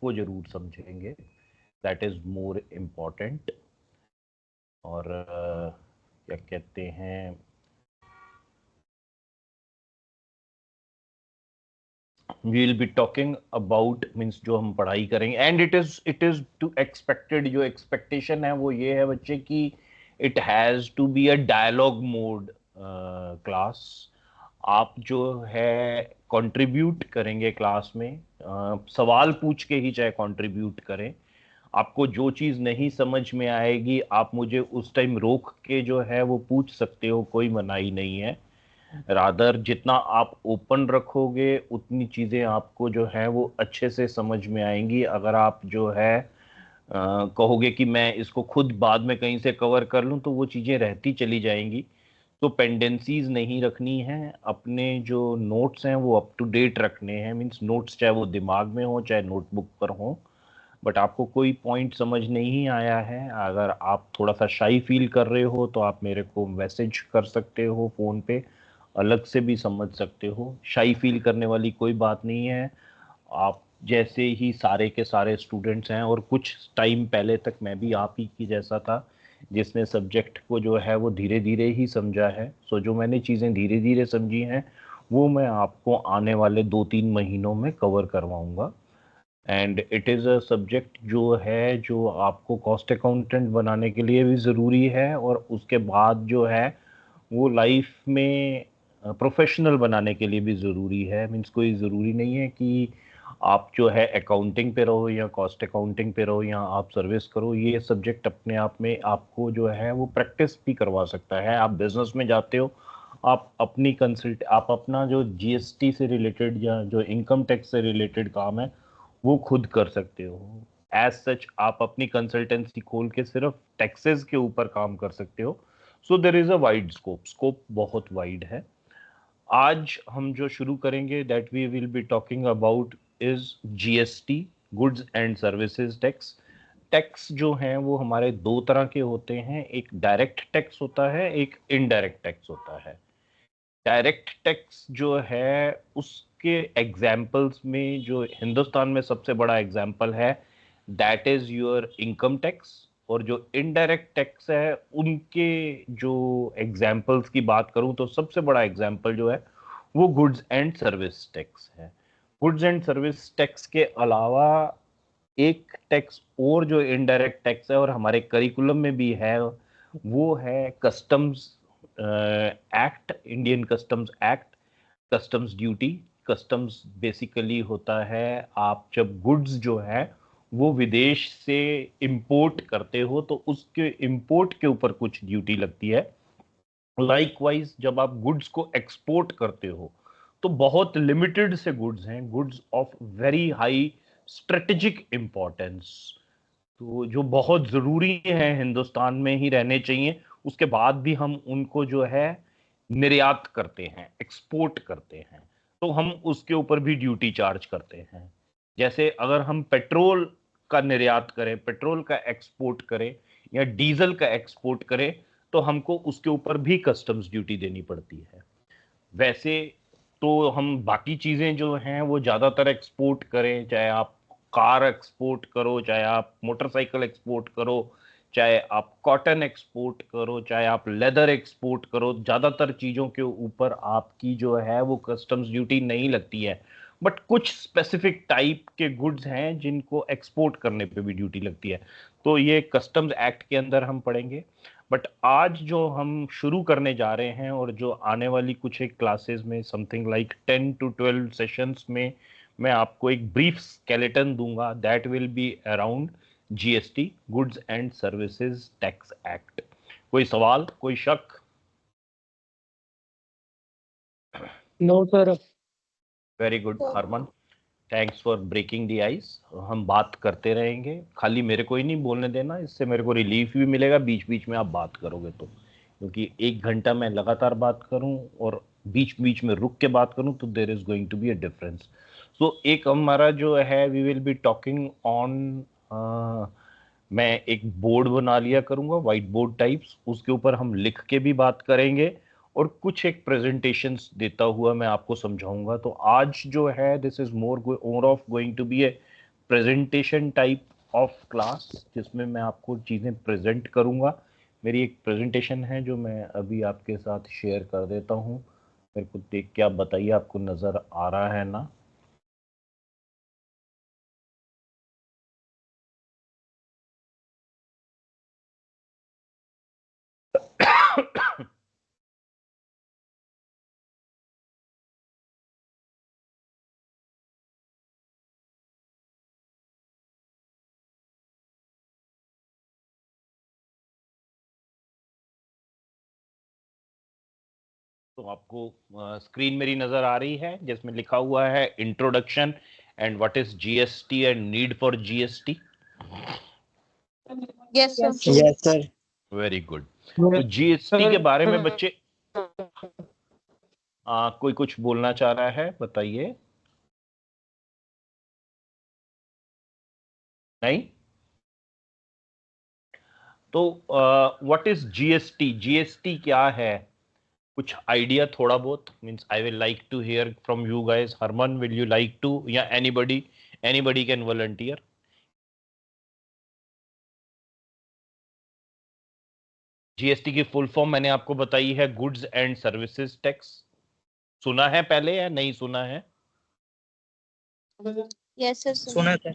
को जरूर समझेंगे, दैट इज मोर इम्पोर्टेंट। और क्या कहते हैं, we will be talking about means जो हम पढ़ाई करेंगे, and it is to expected, जो एक्सपेक्टेशन है वो ये है बच्चे की, it has to be a dialogue mode class. आप जो है कंट्रीब्यूट करेंगे क्लास में, सवाल पूछ के ही चाहे कंट्रीब्यूट करें। आपको जो चीज नहीं समझ में आएगी आप मुझे उस टाइम रोक के जो है वो पूछ सकते हो, कोई मनाही नहीं है। रादर जितना आप ओपन रखोगे उतनी चीजें आपको जो है वो अच्छे से समझ में आएंगी। अगर आप जो है कहोगे कि मैं इसको खुद बाद में कहीं से कवर कर लूं, तो वो चीजें रहती चली जाएंगी। तो पेंडेंसीज नहीं रखनी है, अपने जो नोट्स हैं वो अप टू डेट रखने हैं। मींस नोट्स चाहे वो दिमाग में हो चाहे नोटबुक पर हो, बट आपको कोई पॉइंट समझ नहीं आया है, अगर आप थोड़ा सा शाई फील कर रहे हो तो आप मेरे को मैसेज कर सकते हो फोन पे, अलग से भी समझ सकते हो। शाई फील करने वाली कोई बात नहीं है। आप जैसे ही सारे के सारे स्टूडेंट्स हैं, और कुछ टाइम पहले तक मैं भी आप ही की जैसा था जिसने सब्जेक्ट को जो है वो धीरे धीरे ही समझा है। सो जो मैंने चीज़ें धीरे धीरे समझी हैं वो मैं आपको आने वाले 2-3 महीनों में कवर करवाऊंगा। And it is a subject जो है जो आपको कॉस्ट अकाउंटेंट बनाने के लिए भी ज़रूरी है, और उसके बाद जो है वो लाइफ में प्रोफेशनल बनाने के लिए भी ज़रूरी है। मीन्स कोई ज़रूरी नहीं है कि आप जो है अकाउंटिंग पे रहो या कॉस्ट अकाउंटिंग पे रहो या आप सर्विस करो। ये सब्जेक्ट अपने आप में आपको जो है वो प्रैक्टिस भी करवा सकता है। आप बिजनेस में जाते हो, आप अपनी कंसल्ट आप अपना जो जीएसटी से रिलेटेड या जो इनकम टैक्स से रिलेटेड काम है वो खुद कर सकते हो। एज सच आप अपनी कंसल्टेंसी खोल के सिर्फ टैक्सेस के ऊपर काम कर सकते हो। So there is a wide scope, scope बहुत वाइड है। आज हम जो शुरू करेंगे that we will be talking about is GST, goods and services tax. Tax जो हैं वो हमारे दो तरह के होते हैं, एक डायरेक्ट टैक्स होता है, एक इनडायरेक्ट टैक्स होता है। डायरेक्ट टैक्स जो है उसके एग्जाम्पल्स में जो हिंदुस्तान में सबसे बड़ा एग्जाम्पल है that is your income tax. और जो इनडायरेक्ट टैक्स है उनके जो एग्जाम्पल्स की बात करूं तो सबसे बड़ा एग्जाम्पल जो है वो गुड्स एंड सर्विस टैक्स है। गुड्स एंड सर्विस टैक्स के अलावा एक टैक्स और जो इनडायरेक्ट टैक्स है और हमारे करिकुलम में भी है वो है customs act, Indian customs act, customs duty. Customs basically होता है आप जब गुड्स जो है वो विदेश से इंपोर्ट करते हो तो उसके इंपोर्ट के ऊपर कुछ ड्यूटी लगती है। लाइकवाइज जब आप गुड्स को एक्सपोर्ट करते हो तो बहुत लिमिटेड से गुड्स हैं, goods of very high strategic importance, तो जो बहुत जरूरी है हिंदुस्तान में ही रहने चाहिए, उसके बाद भी हम उनको जो है निर्यात करते हैं, एक्सपोर्ट करते हैं, तो हम उसके ऊपर भी ड्यूटी चार्ज करते हैं। जैसे अगर हम पेट्रोल का निर्यात करें, पेट्रोल का एक्सपोर्ट करें या डीजल का एक्सपोर्ट करें तो हमको उसके ऊपर भी कस्टम्स ड्यूटी देनी पड़ती है। वैसे तो हम बाकी चीजें जो हैं वो ज्यादातर एक्सपोर्ट करें, चाहे आप कार एक्सपोर्ट करो, चाहे आप मोटरसाइकिल एक्सपोर्ट करो, चाहे आप कॉटन एक्सपोर्ट करो, चाहे आप लेदर एक्सपोर्ट करो, ज्यादातर चीजों के ऊपर आपकी जो है वो कस्टम्स ड्यूटी नहीं लगती है। बट कुछ स्पेसिफिक टाइप के गुड्स हैं जिनको एक्सपोर्ट करने पे भी ड्यूटी लगती है, तो ये कस्टम्स एक्ट के अंदर हम पढ़ेंगे। बट आज जो हम शुरू करने जा रहे हैं और जो आने वाली कुछ एक क्लासेस में समथिंग लाइक 10 to 12 सेशंस में मैं आपको एक ब्रीफ स्केलेटन दूंगा that will be around GST, goods and services tax act. कोई सवाल, कोई शक? No sir. Very good Harman, thanks for breaking the ice. हम बात करते रहेंगे, खाली मेरे को ही नहीं बोलने देना, इससे मेरे को रिलीफ भी मिलेगा बीच बीच में आप बात करोगे तो, क्योंकि 1 घंटा मैं लगातार बात करूं और बीच बीच में रुक के बात करूं तो there is going to be a difference. So एक हमारा जो है we will be talking on, मैं एक बोर्ड बना लिया करूंगा व्हाइट बोर्ड टाइप्स, उसके ऊपर हम लिख के भी बात करेंगे और कुछ एक प्रेजेंटेशंस देता हुआ मैं आपको समझाऊंगा। तो आज जो है this is more of going to be a presentation type of class जिसमें मैं आपको चीज़ें प्रेजेंट करूंगा। मेरी एक प्रेजेंटेशन है जो मैं अभी आपके साथ शेयर कर देता हूं। मेरे को देख के आप बताइए आपको नज़र आ रहा है ना? तो आपको स्क्रीन मेरी नजर आ रही है जिसमें लिखा हुआ है introduction and what is GST and need for GST. Yes sir. Yes sir. Very good. तो जीएसटी के बारे में बच्चे कोई कुछ बोलना चाह रहा है? बताइए। नहीं? तो व्हाट इज जीएसटी? जीएसटी क्या है? कुछ आइडिया थोड़ा बहुत? Means I will like to hear from you guys. Harman, will you like to, या एनीबडी कैन वॉलंटियर? जीएसटी की फुल फॉर्म मैंने आपको बताई है, गुड्स एंड सर्विसेज टैक्स। सुना है पहले या नहीं सुना है? यस सर सुना था।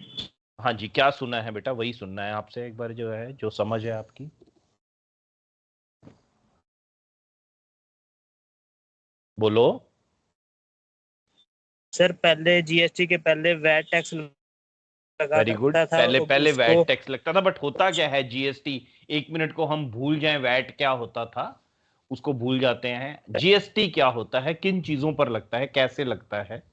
हाँ जी, क्या सुना है बेटा? वही सुनना है आपसे एक बार, जो है जो समझ है आपकी। बोलो। सर पहले जीएसटी के पहले वैट टैक्स लगा वेरी गुड। करता था पहले पहले उसको। वैट टैक्स लगता था, बट होता क्या है जीएसटी? एक मिनट को हम भूल जाएं वैट क्या होता था, उसको भूल जाते हैं। जीएसटी क्या होता है, किन चीजों पर लगता है, कैसे लगता है?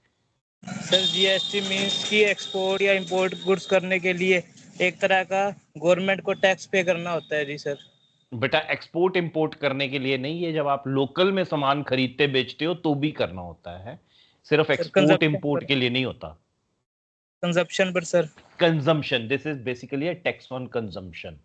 सर जीएसटी मींस कि एक्सपोर्ट या इंपोर्ट गुड्स करने के लिए एक तरह का गवर्नमेंट को टैक्स पे करना होता है। जी सर। बेटा एक्सपोर्ट इंपोर्ट करने के लिए नहीं, ये जब आप लोकल में सामान खरीदते बेचते हो तो भी करना होता है, सिर्फ सर एक्सपोर्ट कंजप्शन इंपोर्ट पर। के लिए नहीं होता। कंजप्शन पर sir. Consumption, this is basically a tax on consumption.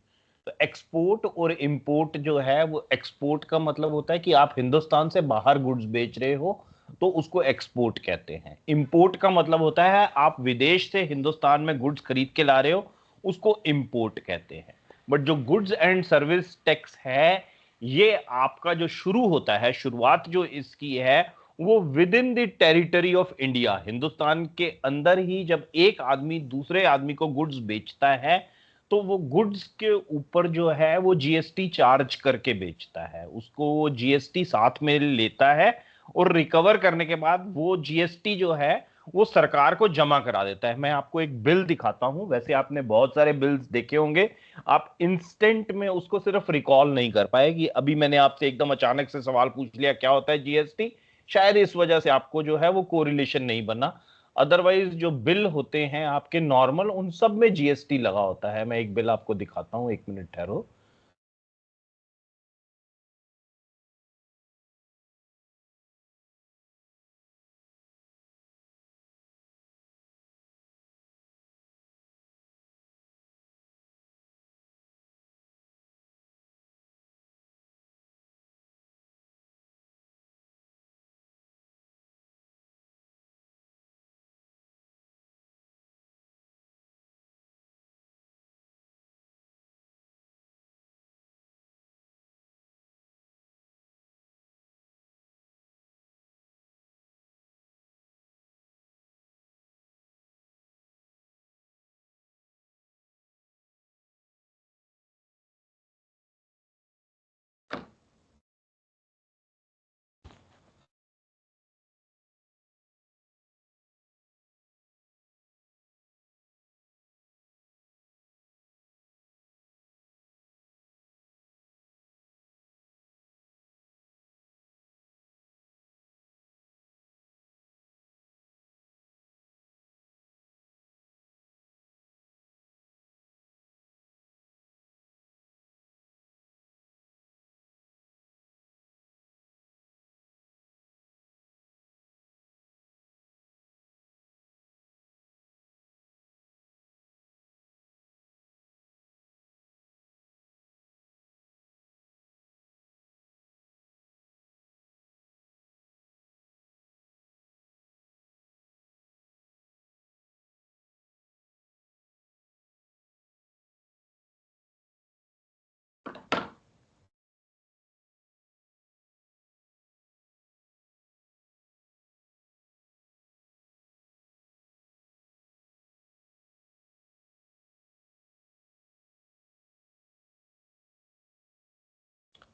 तो एक्सपोर्ट और इंपोर्ट जो है, वो एक्सपोर्ट का मतलब होता है कि आप हिंदुस्तान से बाहर गुड्स बेच रहे हो तो उसको एक्सपोर्ट कहते हैं। इंपोर्ट का मतलब होता है आप विदेश से हिंदुस्तान में गुड्स खरीद के ला रहे हो, उसको इंपोर्ट कहते हैं। बट जो गुड्स एंड सर्विस टैक्स है, ये आपका जो शुरू होता है, शुरुआत जो इसकी है, वो with in the territory of India, Hindustan के अंदर ही जब एक आदमी दूसरे आदमी को गुड्स बेचता है तो वो गुड्स के ऊपर जो है वो जीएसटी चार्ज करके बेचता है, उसको वो जीएसटी साथ में लेता है और रिकवर करने के बाद वो जीएसटी जो है वो सरकार को जमा करा देता है। मैं आपको एक बिल दिखाता हूं, वैसे आपने बहुत सारे बिल्स देखे होंगे, आप इंस्टेंट में उसको सिर्फ रिकॉल नहीं कर पाए कि अभी मैंने आपसे एकदम अचानक से सवाल पूछ लिया क्या होता है जीएसटी, शायद इस वजह से आपको जो है वो कोरिलेशन नहीं बना। अदरवाइज जो बिल होते हैं आपके नॉर्मल, उन सब में जीएसटी लगा होता है। मैं एक बिल आपको दिखाता हूं, एक मिनट ठहरो।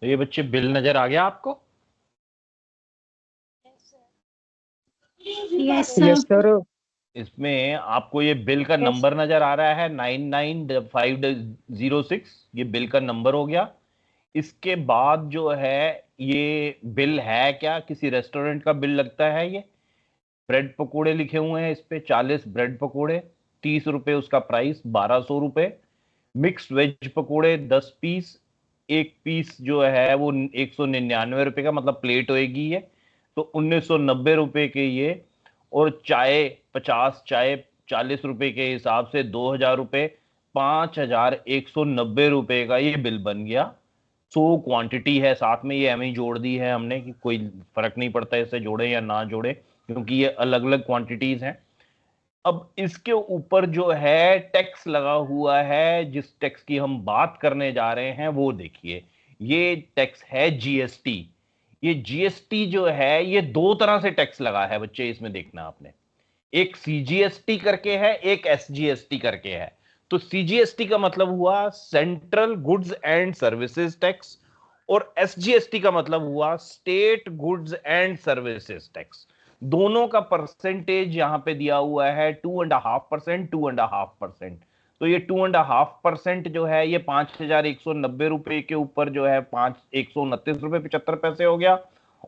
तो ये बच्चे बिल नजर आ गया आपको? Yes yes sir. सर। इसमें आपको ये बिल का नंबर नजर आ रहा है 99506, ये बिल का नंबर हो गया। इसके बाद जो है ये बिल है क्या, किसी रेस्टोरेंट का बिल लगता है ये। ब्रेड पकोड़े लिखे हुए हैं इस पे, 40 ब्रेड पकोड़े, 30 रुपए उसका प्राइस, 1200 रुपए। मिक्स वेज पकोड़े 10 पीस, एक पीस जो है वो 199 रुपए का, मतलब प्लेट होएगी ये, तो 1990 रुपए के ये। और चाय 50 चाय 40 रुपए के हिसाब से 2000 रुपए, 5190 रुपए का ये बिल बन गया। क्वांटिटी है साथ में, ये एम ही जोड़ दी है हमने कि कोई फर्क नहीं पड़ता इससे जोड़े या ना जोड़े, क्योंकि ये अलग अलग क्वांटिटीज हैं। अब इसके ऊपर जो है टैक्स लगा हुआ है, जिस टैक्स की हम बात करने जा रहे हैं वो देखिए, ये टैक्स है जीएसटी। ये जीएसटी जो है ये दो तरह से टैक्स लगा है बच्चे, इसमें देखना आपने। एक सीजीएसटी करके है, एक एसजीएसटी करके है। तो सीजीएसटी का मतलब हुआ central goods and services tax, और एसजीएसटी का मतलब हुआ state goods and services tax. दोनों का परसेंटेज यहां पे दिया हुआ है 2.5%, 2.5%। तो ये 2.5% जो है ये 5190 रुपए के ऊपर जो है 129 रुपए 75 पैसे हो गया।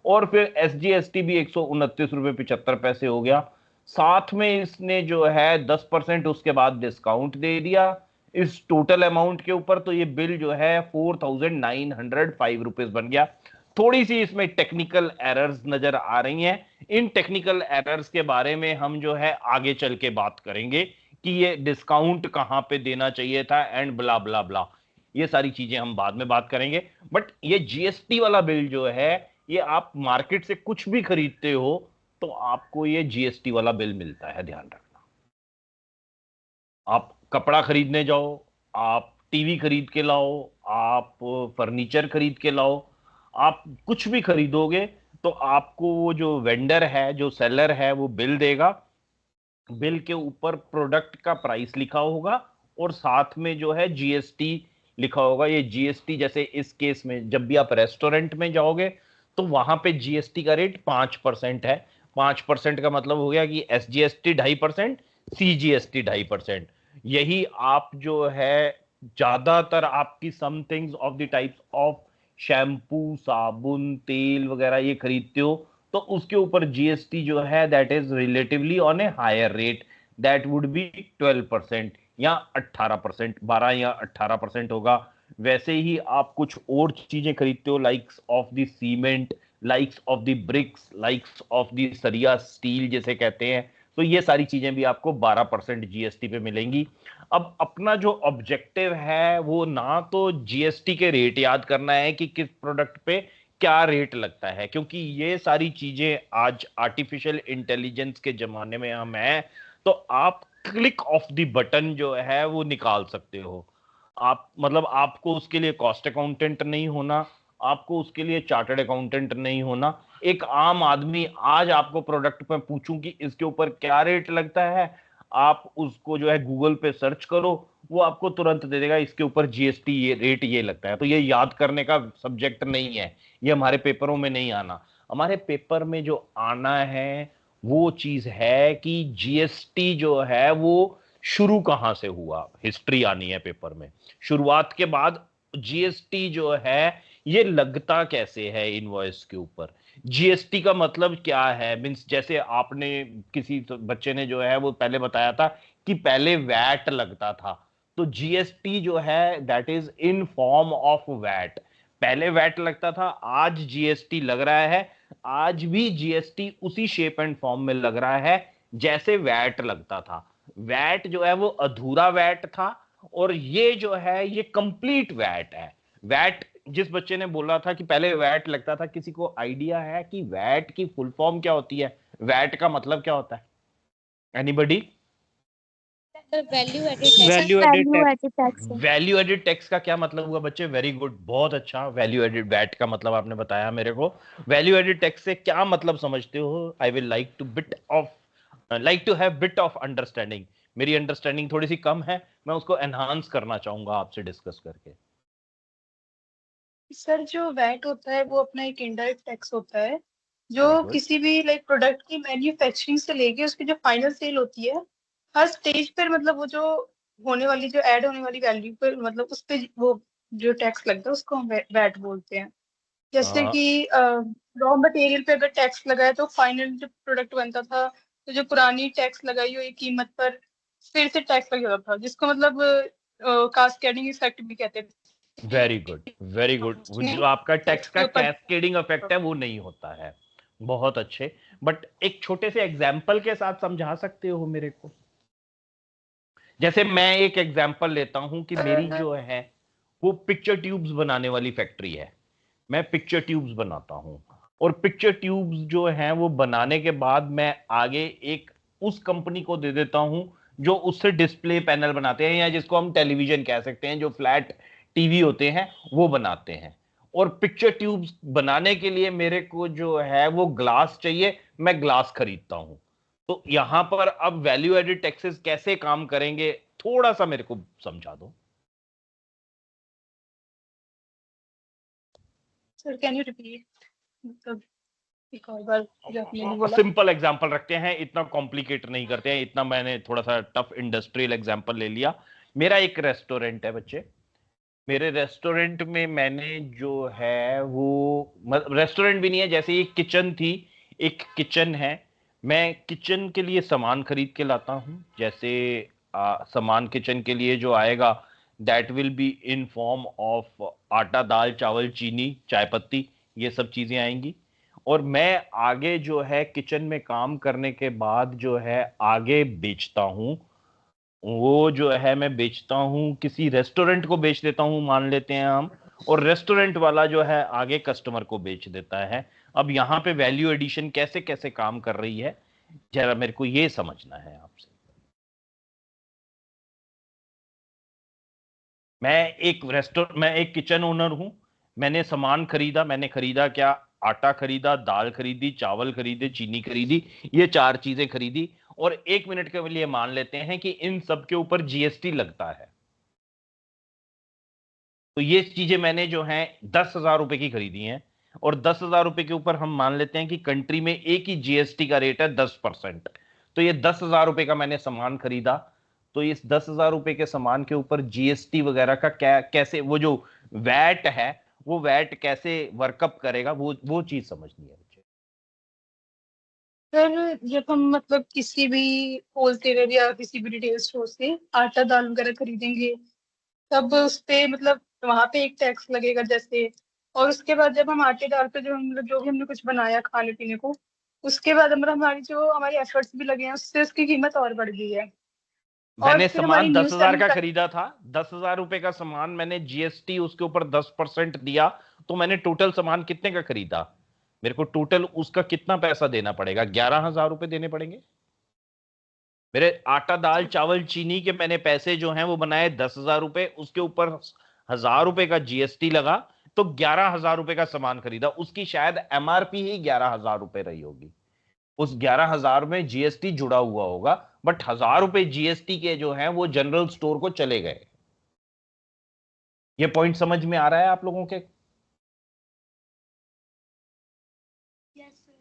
और फिर एसजीएसटी भी 129 रुपए 75 पैसे हो गया। साथ में इसने जो है 10% उसके बाद डिस्काउंट दे दिया इस टोटल अमाउंट के ऊपर, तो ये बिल जो है 4905 रुपीज बन गया। थोड़ी सी इसमें टेक्निकल एरर्स नजर आ रही हैं। इन टेक्निकल एरर्स के बारे में हम जो है आगे चल के बात करेंगे कि ये डिस्काउंट कहां पे देना चाहिए था एंड ब्ला ब्ला ब्ला, ये सारी चीजें हम बाद में बात करेंगे। बट ये जीएसटी वाला बिल जो है, ये आप मार्केट से कुछ भी खरीदते हो तो आपको ये जीएसटी वाला बिल मिलता है, ध्यान रखना। आप कपड़ा खरीदने जाओ, आप टीवी खरीद के लाओ, आप फर्नीचर खरीद के लाओ, आप कुछ भी खरीदोगे तो आपको वो जो वेंडर है, जो सेलर है, वो बिल देगा। बिल के ऊपर प्रोडक्ट का प्राइस लिखा होगा और साथ में जो है जीएसटी लिखा होगा। ये जीएसटी जैसे इस केस में जब भी आप रेस्टोरेंट में जाओगे तो वहां पे जीएसटी का रेट 5% है। 5% का मतलब हो गया कि एसजीएसटी 2.5%, सीजीएसटी 2.5%। यही आप जो है ज्यादातर आपकी some things of the types of shampoo, साबुन, तेल वगैरह ये खरीदते हो तो उसके ऊपर जीएसटी जो है that is relatively on a higher rate, that would be 12% या 18%, 12 या 18% होगा। वैसे ही आप कुछ और चीजें खरीदते हो, likes of the cement, likes of the bricks, likes of the सरिया स्टील जैसे कहते हैं, तो ये सारी चीजें भी आपको 12% जीएसटी पे मिलेंगी। अब अपना जो ऑब्जेक्टिव है वो ना तो जीएसटी के रेट याद करना है कि किस प्रोडक्ट पे क्या रेट लगता है, क्योंकि ये सारी चीजें आज आर्टिफिशियल इंटेलिजेंस के जमाने में हम हैं, तो आप क्लिक ऑफ द बटन जो है वो निकाल सकते हो। आप मतलब आपको उसके लिए कॉस्ट अकाउंटेंट नहीं होना, आपको उसके लिए चार्टर्ड अकाउंटेंट नहीं होना। एक आम आदमी आज आपको प्रोडक्ट पे पूछूं कि इसके ऊपर क्या रेट लगता है, आप उसको जो है गूगल पे सर्च करो, वो आपको तुरंत दे देगा इसके ऊपर जीएसटी ये रेट ये लगता है। तो ये याद करने का सब्जेक्ट नहीं है, ये हमारे पेपरों में नहीं आना। हमारे पेपर में जो आना है वो चीज है कि जीएसटी जो है वो शुरू कहां से हुआ, हिस्ट्री आनी है पेपर में। शुरुआत के बाद जीएसटी जो है ये लगता कैसे है इनवॉइस के ऊपर, जीएसटी का मतलब क्या है। मींस जैसे आपने किसी बच्चे ने जो है वो पहले बताया था कि पहले वैट लगता था, तो जीएसटी जो है that is in form of VAT. पहले वैट लगता था, आज जीएसटी लग रहा है। आज भी जीएसटी उसी शेप एंड फॉर्म में लग रहा है जैसे वैट लगता था। वैट जो है वो अधूरा वैट था और ये जो है ये कंप्लीट वैट है। वैट, जिस बच्चे ने बोला था कि पहले वैट लगता था, किसी को आइडिया है कि वैट की फुल फॉर्म क्या होती है, वैट का मतलब क्या होता है? Anybody? Value added tax. Value added value tax. Added tax. Value added tax का क्या मतलब हुआ बच्चे? वेरी गुड, बहुत अच्छा। वैल्यू एडेड, वैट का मतलब आपने बताया मेरे को। वैल्यू एडेड टैक्स से क्या मतलब समझते हो? I will like to have bit of understanding. मेरी अंडरस्टैंडिंग थोड़ी सी कम है, मैं उसको एनहांस करना चाहूंगा आपसे डिस्कस करके। सर जो वैट होता है वो अपना एक इनडायरेक्ट टैक्स होता है जो वेरी गुड। किसी भी लाइक प्रोडक्ट की मैन्युफैक्चरिंग से लेके उसकी जो फाइनल सेल होती है हर स्टेज पर मतलब वो जो होने वाली जो ऐड होने वाली वैल्यू पर मतलब उस पे वो जो टैक्स लगता है उसको हम वैट बोलते हैं। जैसे कि रॉ मटेरियल पे अगर टैक्स लगा है तो फाइनल जो प्रोडक्ट बनता था तो जो पुरानी टैक्स लगाई हुई कीमत पर फिर से टैक्स लग जाता था जिसको मतलब कास्केडिंग इफेक्ट भी कहते थे। Very good, very good. जो आपका टैक्स उसके का ऊपर कैस्केडिंग इफेक्ट है वो नहीं होता है। बहुत अच्छे। बट एक छोटे से एग्जाम्पल के साथ समझा सकते हो मेरे को? जैसे मैं एक एग्जाम्पल लेता हूं कि मेरी जो है वो पिक्चर ट्यूब्स बनाने वाली फैक्ट्री है। मैं पिक्चर ट्यूब्स बनाता हूं और पिक्चर ट्यूब्स जो हैं वो बनाने के बाद मैं आगे एक उस कंपनी को दे देता हूं जो उससे डिस्प्ले पैनल बनाते हैं या जिसको हम टेलीविजन कह सकते हैं, जो फ्लैट टीवी होते हैं वो बनाते हैं। और पिक्चर ट्यूब्स बनाने के लिए मेरे को जो है वो ग्लास चाहिए, मैं ग्लास खरीदता हूं। तो यहां पर अब वैल्यू एडेड टैक्सेस कैसे काम करेंगे, थोड़ा सा मेरे को समझा दो। सर कैन यू रिपीट मतलब एक और बार जो आपने भी बोला। सिंपल एग्जांपल रखते हैं, इतना कॉम्प्लिकेट नहीं करते हैं। इतना मैंने थोड़ा सा टफ इंडस्ट्रियल एग्जांपल ले लिया। मेरा एक रेस्टोरेंट है बच्चे। मेरे रेस्टोरेंट में मैंने जो है वो रेस्टोरेंट भी नहीं है, जैसे एक किचन थी, एक किचन है। मैं किचन के लिए सामान खरीद के लाता हूं। जैसे सामान किचन के लिए जो आएगा that will be in form of आटा, दाल, चावल, चीनी, चाय पत्ती, ये सब चीजें आएंगी। और मैं आगे जो है किचन में काम करने के बाद जो है आगे बेचता हूं। वो जो है मैं बेचता हूं, किसी रेस्टोरेंट को बेच देता हूं मान लेते हैं हम। और रेस्टोरेंट वाला जो है आगे कस्टमर को बेच देता है। अब यहां पे वैल्यू एडिशन कैसे कैसे काम कर रही है, जरा मेरे को ये समझना है आपसे। मैं एक किचन ओनर हूं। मैंने सामान खरीदा। मैंने खरीदा क्या? आटा खरीदा, दाल खरीदी, चावल खरीदे, चीनी खरीदी, ये चार चीजें खरीदी। और एक मिनट के लिए मान लेते हैं कि इन सब के ऊपर जीएसटी लगता है। तो ये चीजें मैंने जो है 10,000 रुपए की खरीदी हैं। और 10,000 रुपए के ऊपर हम मान लेते हैं कि कंट्री में एक ही जीएसटी का रेट है 10%। तो ये 10,000 रुपए का मैंने सामान खरीदा। तो इस 10,000 रुपए के सामान के ऊपर जीएसटी वगैरह का क्या, कैसे वो जो वैट है वो वैट कैसे वर्कअप करेगा, वो चीज समझनी है मुझे। सर जब हम मतलब किसी भी होलसेलर या किसी भी रिटेल स्टोर से आटा दाल वगैरह खरीदेंगे तब उस पे मतलब वहां पे एक टैक्स लगेगा जैसे। और उसके बाद जब हम आटे दाल पे जो हम मतलब जो भी हमने कुछ बनाया खाने पीने को उसके बाद मतलब हमारी जो हमारी एफर्ट्स भी लगे हैं उससे उसकी कीमत और बढ़ गई है। और मैंने फिर हमारी सामान न्यू 10,000 सेलिंग का प्राइस। खरीदा था। 10,000 रुपए का सामान, मैंने जीएसटी उसके ऊपर 10% दिया। तो मैंने टोटल सामान कितने का खरीदा? मेरे को टोटल उसका कितना पैसा देना पड़ेगा? 11,000 रुपए देने पड़ेंगे। मेरे आटा, दाल, चावल, चीनी के मैंने पैसे जो हैं वो बनाए 10,000 रुपए, उसके ऊपर 1,000 रुपए का जीएसटी लगा। तो 11,000 रुपए का सामान खरीदा। उसकी शायद एमआरपी ही 11,000 रुपए रही होगी। उस 11,000 में जीएसटी जुड़ा हुआ होगा। बट 1,000 रुपए जीएसटी के जो हैं वो जनरल स्टोर को चले गए। ये पॉइंट समझ में आ रहा है आप लोगों के?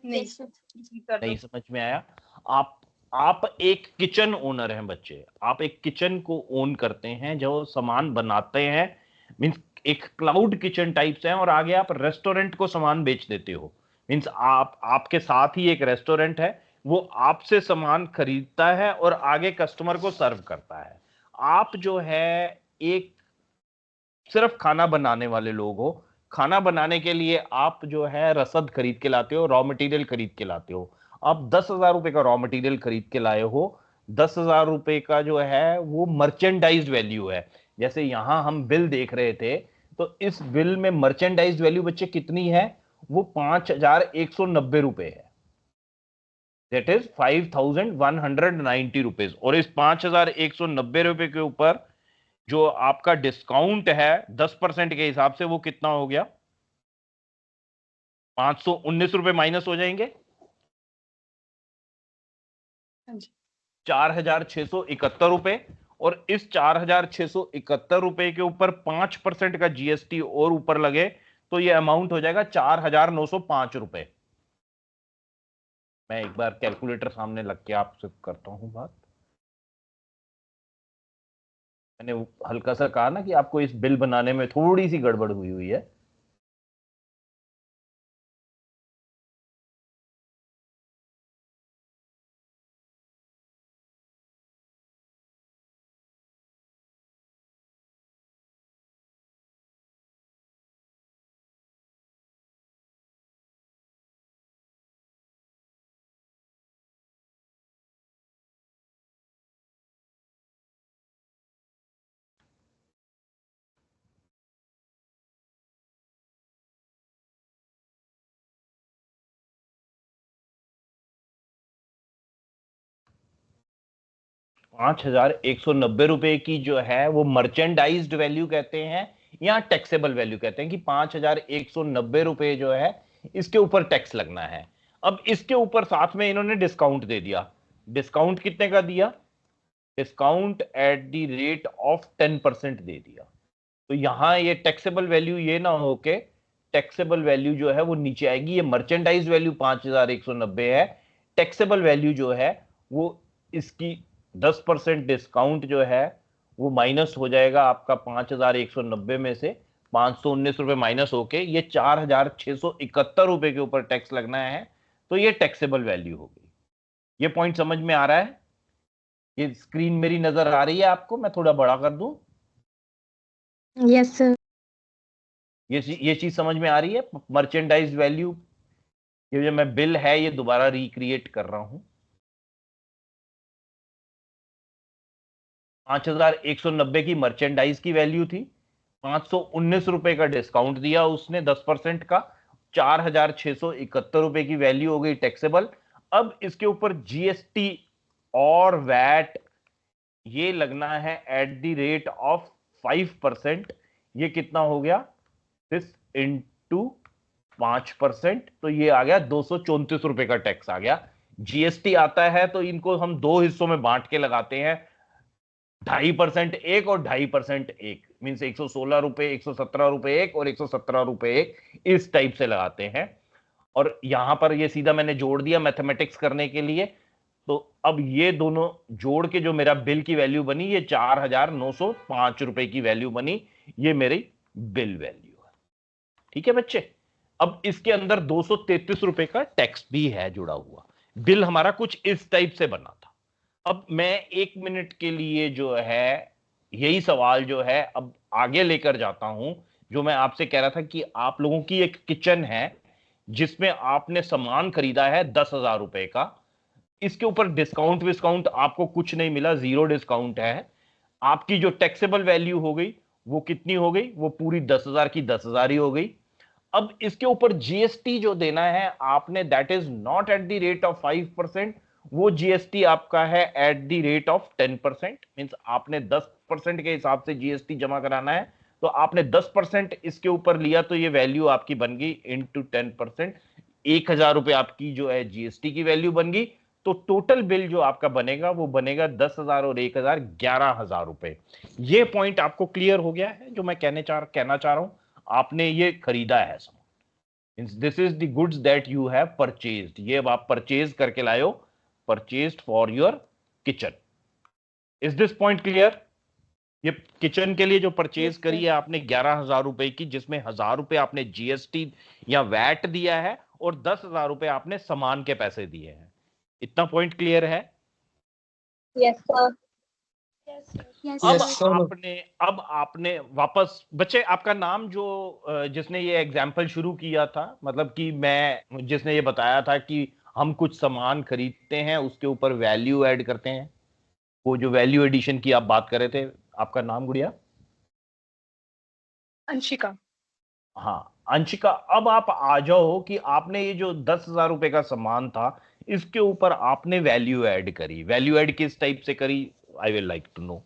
नहीं सर नहीं समझ में आया? आप आप एक किचन ओनर हैं बच्चे। आप एक किचन को ओन करते हैं, जो सामान बनाते हैं। मींस एक क्लाउड किचन टाइप से हैं। और आगे आप रेस्टोरेंट को सामान बेच देते हो। मींस आप, आपके साथ ही एक रेस्टोरेंट है, वो आपसे सामान खरीदता है और आगे कस्टमर को सर्व करता है। आप जो है एक सिर्फ खाना बनाने वाले लोग हो। खाना बनाने के लिए आप जो है रसद खरीद के लाते हो, रॉ मटेरियल खरीद के लाते हो। आप 10,000 रुपए का रॉ मटेरियल खरीद के लाए हो। 10,000 रुपए का जो है वो मर्चेंडाइज वैल्यू है। जैसे यहां हम बिल देख रहे थे, तो इस बिल में मर्चेंडाइज वैल्यू बच्चे कितनी है? वो 5,190 रुपए है। That is 5,190 rupees. और इस 5,190 रुपए के ऊपर जो आपका डिस्काउंट है 10% के हिसाब से, वो कितना हो गया? 519 रुपए माइनस हो जाएंगे। 4,671 रुपए। और इस 4,671 रुपए के ऊपर 5% का जीएसटी और ऊपर लगे तो ये अमाउंट हो जाएगा 4,905 रुपए। मैं एक बार कैलकुलेटर सामने लग के आपसे करता हूं बात। मैंने हल्का सा कहा ना कि आपको इस बिल बनाने में थोड़ी सी गड़बड़ हुई हुई है। ₹5,190 की जो है वो मर्चेंडाइज्ड वैल्यू कहते हैं या टैक्सेबल वैल्यू कहते हैं कि ₹5,190 जो है इसके ऊपर टैक्स लगना है। अब इसके ऊपर साथ में इन्होंने डिस्काउंट दे दिया। डिस्काउंट कितने का दिया? Discount at the rate of 10% दे दिया। तो यहां ये टैक्सेबल वैल्यू ये ना हो के टैक्सेबल वैल्यू जो है वो नीचे आएगी। ये मर्चेंडाइज वैल्यू 5,190 है। टैक्सेबल वैल्यू जो है वो इसकी 10% डिस्काउंट जो है वो माइनस हो जाएगा आपका 5,190 में से 519 रुपए माइनस होके ये 4,671 रुपए के ऊपर टैक्स लगना है। तो ये टैक्सेबल वैल्यू हो गई। ये पॉइंट समझ में आ रहा है? ये स्क्रीन मेरी नजर आ रही है आपको? मैं थोड़ा बड़ा कर दूं? Yes sir. ये चीज समझ में आ रही है? मर्चेंडाइज वैल्यू, ये जो मैं बिल है ये दोबारा रिक्रिएट कर रहा हूं। 5,190 की मर्चेंडाइज की वैल्यू थी, 519 रुपए का डिस्काउंट दिया उसने 10% का, 4,671 रुपए की वैल्यू हो गई टैक्सेबल। अब इसके ऊपर जीएसटी और वैट ये लगना है एट द रेट ऑफ 5%। ये कितना हो गया? दिस इंटू 5%, तो ये आ गया 234 रुपए का टैक्स आ गया। जीएसटी आता है तो इनको हम दो हिस्सों में बांट के लगाते हैं, 2.5% एक और 2.5% एक, मीन्स 116 रुपए, 117 रुपए एक और 117 रुपए एक, इस टाइप से लगाते हैं। और यहां पर ये सीधा मैंने जोड़ दिया मैथमेटिक्स करने के लिए। तो अब ये दोनों जोड़ के जो मेरा बिल की वैल्यू बनी ये 4,905 रुपए की वैल्यू बनी। ये मेरी बिल वैल्यू है। ठीक है बच्चे? अब इसके अंदर 233 रुपए का टैक्स भी है जुड़ा हुआ। बिल हमारा कुछ इस टाइप से बना था। अब मैं 1 मिनट के लिए जो है यही सवाल जो है अब आगे लेकर जाता हूं। जो मैं आपसे कह रहा था कि आप लोगों की एक किचन है जिसमें आपने सामान खरीदा है 10,000 रुपए का। इसके ऊपर डिस्काउंट विस्काउंट आपको कुछ नहीं मिला, जीरो डिस्काउंट है। आपकी जो टैक्सेबल वैल्यू हो गई वो कितनी हो गई? वो पूरी 10,000 की 10,000 ही हो गई। अब इसके ऊपर जीएसटी जो देना है आपने, that is not at the rate of 5%, वो जीएसटी आपका है at the rate of 10%। Means आपने 10% के हिसाब से जीएसटी जमा कराना है। तो आपने 10% इसके ऊपर लिया तो ये वैल्यू आपकी बन गई इंटू 10%। 1,000 रुपए आपकी जो है जीएसटी की वैल्यू बन गई। तो टोटल बिल जो आपका बनेगा वो बनेगा 10,000 और 1,000 11,000 रुपए। ये पॉइंट आपको क्लियर हो गया है जो मैं कहना चाह रहा हूं? आपने ये खरीदा है सामान, this is the goods that you have purchased. ये अब आप परचेज करके लाए हो, purchased for your kitchen. Is this point clear? ये किचन के लिए जो परचेज करी है आपने 11,000 रुपए की, जिसमें 1,000 रुपए आपने जीएसटी या वैट दिया है और 10,000 रुपए आपने सामान के पैसे दिए हैं। इतना पॉइंट क्लियर है? Yes sir. अब आपने वापस बच्चे आपका नाम जो जिसने ये एग्जाम्पल शुरू किया था, मतलब कि मैं जिसने ये बताया था कि हम कुछ सामान खरीदते हैं उसके ऊपर वैल्यू ऐड करते हैं, वो जो वैल्यू एडिशन की आप बात कर रहे थे, आपका नाम गुड़िया? अंशिका। हाँ अंशिका, अब आप आ जाओ कि आपने ये जो 10,000 रुपए का सामान था इसके ऊपर आपने वैल्यू ऐड करी। वैल्यू ऐड किस टाइप से करी? I will like to know.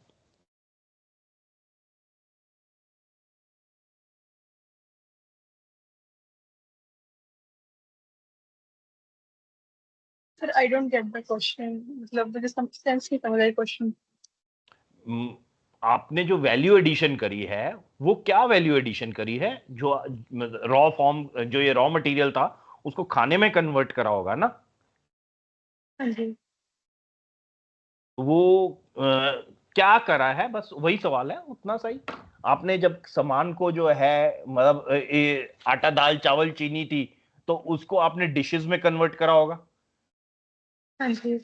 Sir I don't get the question, मतलब मुझे सेंस नहीं समझ रहा क्वेश्चन। आपने जो वैल्यू एडिशन करी है वो क्या वैल्यू एडिशन करी है, जो रॉ फॉर्म, जो ये रॉ मटेरियल था उसको खाने में कन्वर्ट करा होगा ना। हाँ जी। वो क्या करा है, बस वही सवाल है, उतना सही। आपने जब सामान को जो है मतलब आटा दाल चावल चीनी थी तो उसको आपने डिशेस में कन्वर्ट करा होगा। हाँ जी।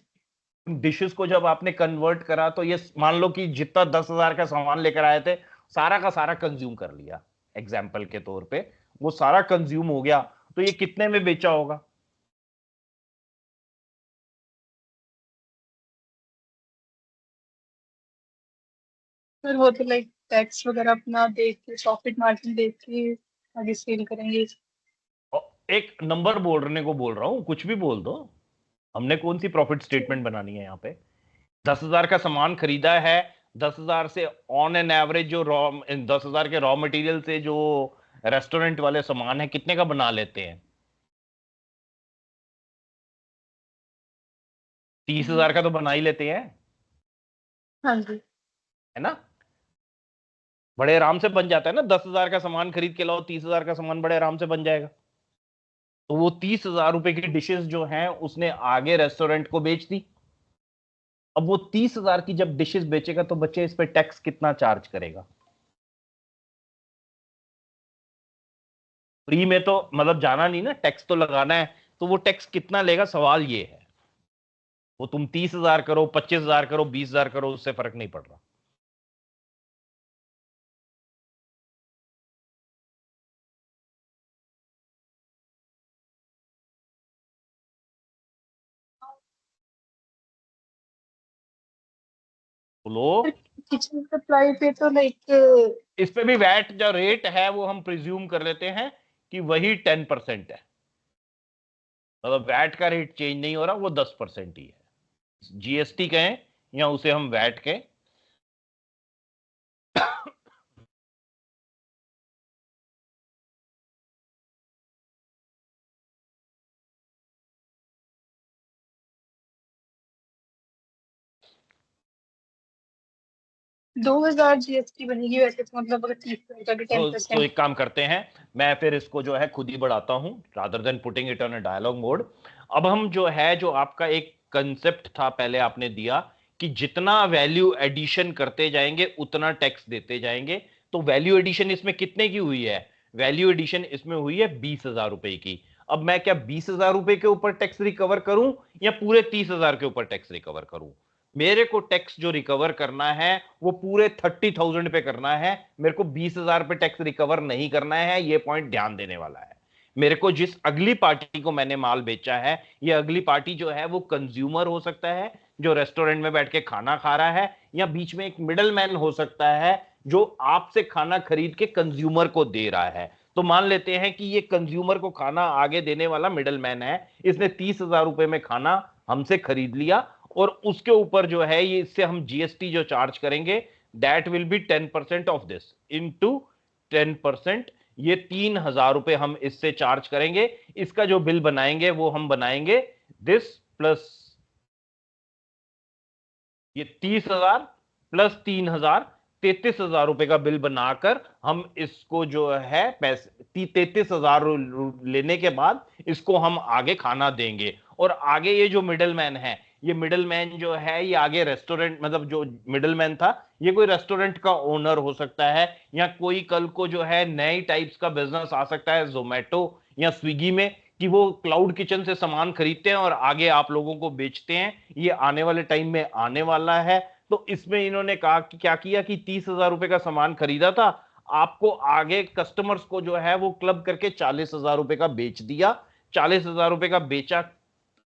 डिशेस को जब आपने कन्वर्ट करा तो ये मान लो कि जितना 10,000 का सामान लेकर आए थे सारा का सारा कंज्यूम कर लिया, एग्जाम्पल के तौर पे वो सारा कंज्यूम हो गया, तो ये कितने में बेचा होगा। फिर वो तो लाइक टैक्स वगैरह अपना देख के प्रॉफिट मार्जिन देख के आगे सेल करेंगे। और एक नंबर बोलने को बोल रहा हूं, कुछ भी बोल दो, हमने कौन सी प्रॉफिट स्टेटमेंट बनानी है यहाँ पे। 10,000 का सामान खरीदा है, 10,000 से ऑन एन एवरेज जो रॉ 10,000 के रॉ मटेरियल से जो रेस्टोरेंट वाले सामान है कितने का बना लेते हैं, 30,000 का तो बना ही लेते हैं, हाँ जी। है ना। बड़े आराम से बन जाता है ना, 10,000 का सामान खरीद के लाओ, 30,000 का सामान बड़े आराम से बन जाएगा। तो वो 30,000 रुपए की डिशेस जो हैं उसने आगे रेस्टोरेंट को बेच दी। अब वो 30,000 की जब डिशेस बेचेगा तो बच्चे इस पे टैक्स कितना चार्ज करेगा। फ्री में तो मतलब जाना नहीं ना, टैक्स तो लगाना है, तो वो टैक्स कितना लेगा, सवाल ये है। वो तुम 30,000 करो, 25,000 करो, 20,000 करो, उससे फर्क नहीं पड़ रहा। बोलो। किचन सप्लाई पे तो लाइक इस पे भी वैट जो रेट है वो हम प्रिज्यूम कर लेते हैं कि वही 10% है, मतलब वैट का रेट चेंज नहीं हो रहा, वो 10% ही है। जीएसटी कहें या उसे हम वैट कहें। दो हजार जीएसटी बनेगी वैसे तो, मतलब अगर 30% का भी तो 10%। एक काम करते हैं, मैं फिर इसको जो है खुद ही बढ़ाता हूं rather than putting it on a dialogue mode. अब हम जो है, जो आपका एक कंसेप्ट था पहले आपने दिया कि जितना वैल्यू एडिशन करते जाएंगे उतना टैक्स देते जाएंगे, तो वैल्यू एडिशन इसमें कितने की हुई है, वैल्यू एडिशन इसमें हुई है 20,000 रुपए की। अब मैं क्या 20,000 रुपए के ऊपर टैक्स रिकवर करूं या पूरे 30,000 के ऊपर टैक्स रिकवर करूं। मेरे को टैक्स जो रिकवर करना है वो पूरे 30,000 पे करना है, मेरे को 20,000 पे टैक्स रिकवर नहीं करना है, ये पॉइंट ध्यान देने वाला है। मेरे को जिस अगली पार्टी को मैंने माल बेचा है, ये अगली पार्टी जो है वो कंज्यूमर हो सकता है जो रेस्टोरेंट में बैठ के खाना खा रहा है, या बीच में एक मिडल मैन हो सकता है जो आपसे खाना खरीद के कंज्यूमर को दे रहा है। तो मान लेते हैं कि ये कंज्यूमर को खाना आगे देने वाला मिडल मैन है, इसने 30,000 रुपए में खाना हमसे खरीद लिया, और उसके ऊपर जो है ये इससे हम जीएसटी जो चार्ज करेंगे that will B 10% of this into 10%। ये 3,000 रुपए हम इससे चार्ज करेंगे। इसका जो बिल बनाएंगे वो हम बनाएंगे दिस प्लस ये 30,000 प्लस 3,000, 33,000 रुपए का बिल बनाकर हम इसको जो है पैसे 33,000 लेने के बाद इसको हम आगे खाना देंगे। और आगे ये जो मिडल मैन है, ये मिडल मैन जो है ये आगे रेस्टोरेंट, मतलब जो मिडल मैन था ये कोई रेस्टोरेंट का ओनर हो सकता है, या कोई कल को जो है नए टाइप्स का बिजनेस आ सकता है जोमेटो या स्विगी में, कि वो क्लाउड किचन से सामान खरीदते हैं और आगे आप लोगों को बेचते हैं, ये आने वाले टाइम में आने वाला है। तो इसमें इन्होंने कहा कि क्या किया कि 30,000 रुपए का सामान खरीदा था, आपको आगे कस्टमर्स को जो है वो क्लब करके 40,000 रुपए का बेच दिया। 40,000 रुपए का बेचा,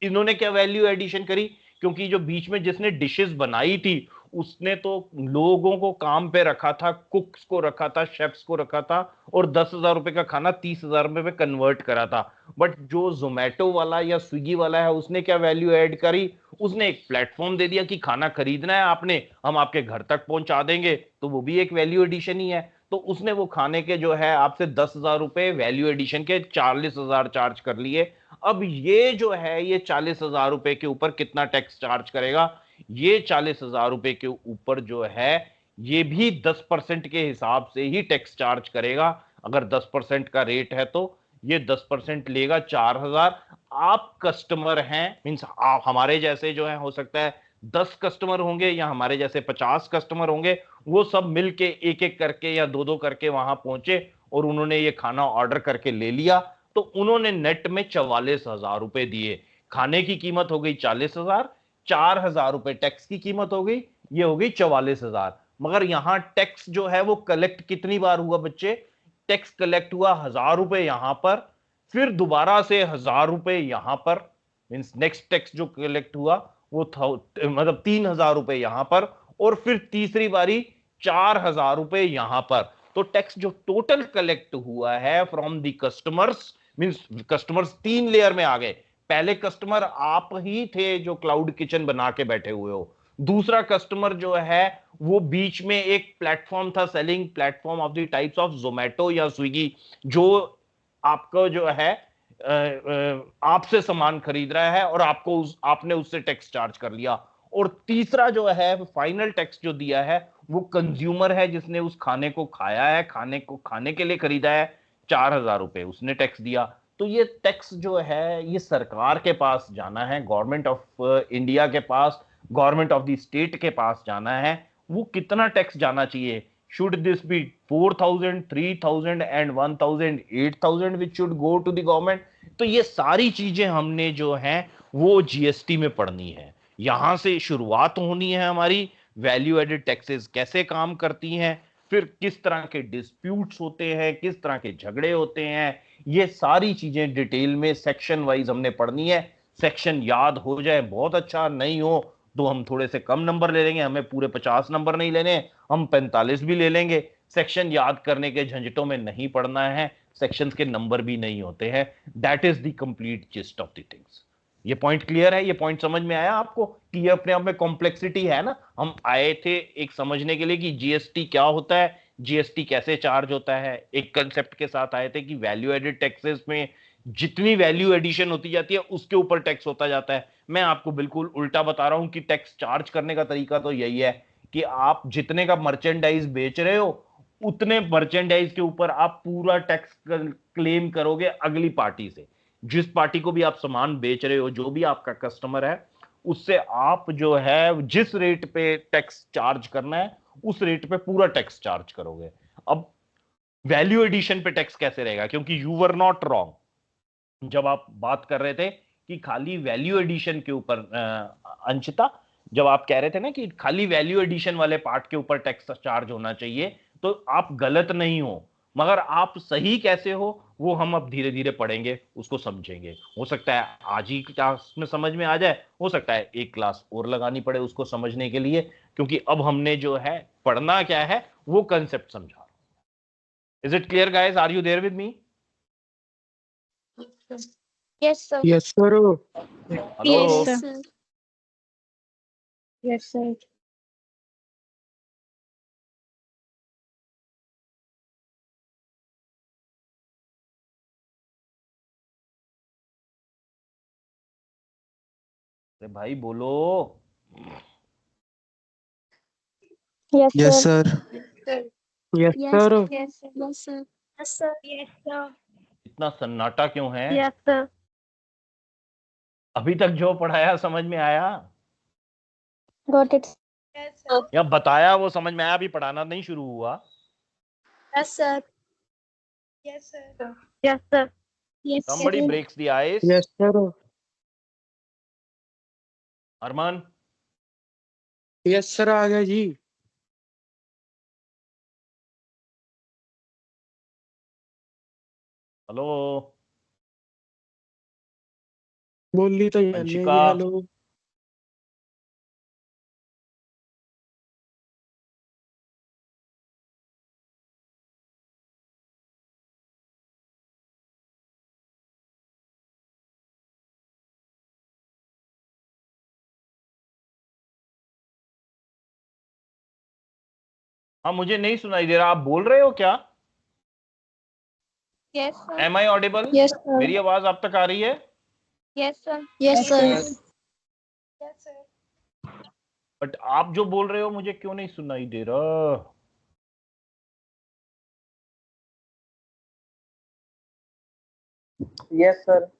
इन्होंने क्या वैल्यू एडिशन करी, क्योंकि जो बीच में जिसने डिशेस बनाई थी उसने तो लोगों को काम पे रखा था, कुक्स को रखा था, शेफ्स को रखा था, और 10,000 रुपए का खाना 30,000 रुपए में कन्वर्ट करा था। बट जो जोमेटो वाला या स्विगी वाला है उसने क्या वैल्यू ऐड करी, उसने एक प्लेटफॉर्म दे दिया कि खाना खरीदना है आपने, हम आपके घर तक पहुंचा देंगे, तो वो भी एक वैल्यू एडिशन ही है। तो उसने वो खाने के जो है आपसे 10,000 रुपए वैल्यू एडिशन के 40,000 चार्ज कर लिए। अब ये जो है ये 40,000 रुपए के ऊपर कितना टैक्स चार्ज करेगा, ये 40,000 रुपए के ऊपर जो है ये भी 10% के हिसाब से ही टैक्स चार्ज करेगा। अगर 10% का रेट है तो ये 10% लेगा 4,000। आप कस्टमर हैं, मीन्स आप हमारे जैसे जो है, हो सकता है 10 कस्टमर होंगे या हमारे जैसे 50 कस्टमर होंगे, वो सब मिलके एक एक करके या दो दो करके वहां पहुंचे और उन्होंने ये खाना ऑर्डर करके ले लिया, तो उन्होंने नेट में 44,000 रुपए दिए। खाने की कीमत हो गई 40,000, 4,000 रुपए टैक्स की कीमत हो गई, ये हो गई 44,000। मगर यहां टैक्स जो है वो कलेक्ट कितनी बार हुआ बच्चे? टैक्स कलेक्ट हुआ 1,000 रुपए यहां पर, फिर दोबारा से 1,000 रुपए यहां पर, मींस नेक्स्ट टैक्स जो कलेक्ट हुआ वो मतलब 3,000 रुपए यहां पर, और फिर तीसरी बारी 4,000 रुपए यहां पर। तो टैक्स जो टोटल कलेक्ट हुआ है from the customers, means customers 3 layer में आ गए। पहले कस्टमर आप ही थे जो क्लाउड किचन बना के बैठे हुए हो। दूसरा कस्टमर जो है वो बीच में एक प्लेटफॉर्म था, selling platform of the types of Zomato या स्विगी, जो आपको जो है आपसे सामान खरीद रहा है और आपने उससे टैक्स चार्ज कर लिया। और तीसरा जो है फाइनल टैक्स जो दिया है वो कंज्यूमर है, जिसने उस खाने को खाया है, खाने के लिए खरीदा है, 4,000 रुपए उसने टैक्स दिया। तो ये टैक्स जो है ये सरकार के पास जाना है, गवर्नमेंट ऑफ इंडिया के पास, गवर्नमेंट ऑफ द स्टेट के पास जाना है। वो कितना टैक्स जाना चाहिए? Should this be 4,000, 3,000 and 1,000, 8,000 which should go to the government? तो ये सारी चीजें हमने जो है वो जीएसटी में पढ़नी है। यहां से शुरुआत होनी है हमारी, वैल्यू एडेड टैक्सेस कैसे काम करती हैं, फिर किस तरह के डिस्प्यूट्स होते हैं, किस तरह के झगड़े होते हैं, ये सारी चीजें डिटेल में सेक्शन वाइज हमने पढ़नी है। सेक्शन याद हो जाए बहुत अच्छा, नहीं हो तो हम थोड़े से कम नंबर ले लेंगे, हमें पूरे 50 नंबर नहीं लेने, हम 45 भी ले लेंगे। सेक्शन याद करने के झंझटों में नहीं पड़ना है, सेक्शंस के नंबर भी नहीं होते हैं। That is the complete gist of the things. ये पॉइंट क्लियर है? ये पॉइंट समझ में आया आपको कि ये अपने आप में कॉम्प्लेक्सिटी है ना? हम आए थे एक समझने के लिए कि जीएसटी क्या होता है, जीएसटी कैसे चार्ज होता है, एक कंसेप्ट के साथ आए थे कि वैल्यू एडेड टैक्सेस में जितनी वैल्यू एडिशन होती जाती है उसके ऊपर टैक्स होता जाता है। मैं आपको बिल्कुल उल्टा बता रहा हूं कि टैक्स चार्ज करने का तरीका तो यही है कि आप जितने का मर्चेंडाइज बेच रहे हो उतने मर्चेंडाइज के ऊपर आप पूरा टैक्स क्लेम करोगे अगली पार्टी से। जिस पार्टी को भी आप सामान बेच रहे हो, जो भी आपका कस्टमर है, उससे आप जो है जिस रेट पे टैक्स चार्ज करना है उस रेट पे पूरा टैक्स चार्ज करोगे। अब वैल्यू एडिशन पे टैक्स कैसे रहेगा? क्योंकि यू वर नॉट रॉन्ग जब आप बात कर रहे थे कि खाली वैल्यू एडिशन के ऊपर, अंशिता, जब आप कह रहे थे ना कि खाली वैल्यू एडिशन वाले पार्ट के ऊपर टैक्स चार्ज होना चाहिए, तो आप गलत नहीं हो, मगर आप सही कैसे हो वो हम अब धीरे धीरे पढ़ेंगे, उसको समझेंगे। हो सकता है आज ही क्लास में समझ में आ जाए, हो सकता है एक क्लास और लगानी पड़े उसको समझने के लिए, क्योंकि अब हमने जो है पढ़ना क्या है वो कंसेप्ट समझा। Is it clear guys? Are you there with me? Yes, sir. Yes, sir. Hello? Yes, sir. Yes, sir. अरे भाई बोलो। Yes, Yes, sir. sir. Yes, Yes, sir. yes, sir. Yes, sir. Yes, sir. Yes, sir. इतना सन्नाटा क्यों है? Yes, sir. अभी तक जो पढ़ाया समझ में आया Got it. Yes, sir. या बताया वो समझ में आया? अभी पढ़ाना नहीं शुरू हुआ। Yes, sir. Yes, sir. Yes, sir. Yes, Somebody sir. breaks the ice. Yes, sir. Armaan, Yes, sir. आ गया जी। हेलो? बोली तो जानी है जी। वंशिका? हेलो। हाँ, मुझे नहीं सुनाई दे रहा, आप बोल रहे हो क्या? Yes, sir. Am I audible? Yes, sir. मेरी आवाज आप तक आ रही है? Yes, sir. Yes, sir. Yes, sir. But आप जो बोल रहे हो मुझे क्यों नहीं सुनाई दे रहा? Yes sir.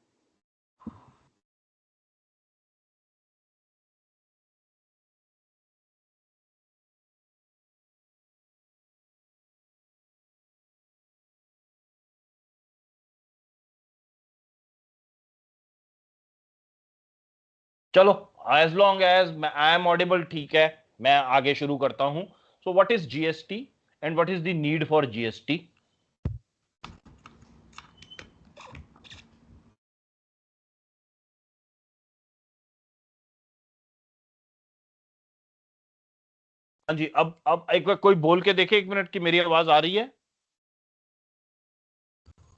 चलो, as long as I am audible, ठीक है, मैं आगे शुरू करता हूं। So what is GST and what is the need for GST? हाँ जी, अब एक बार कोई बोल के देखे, 1 मिनट की, मेरी आवाज आ रही है?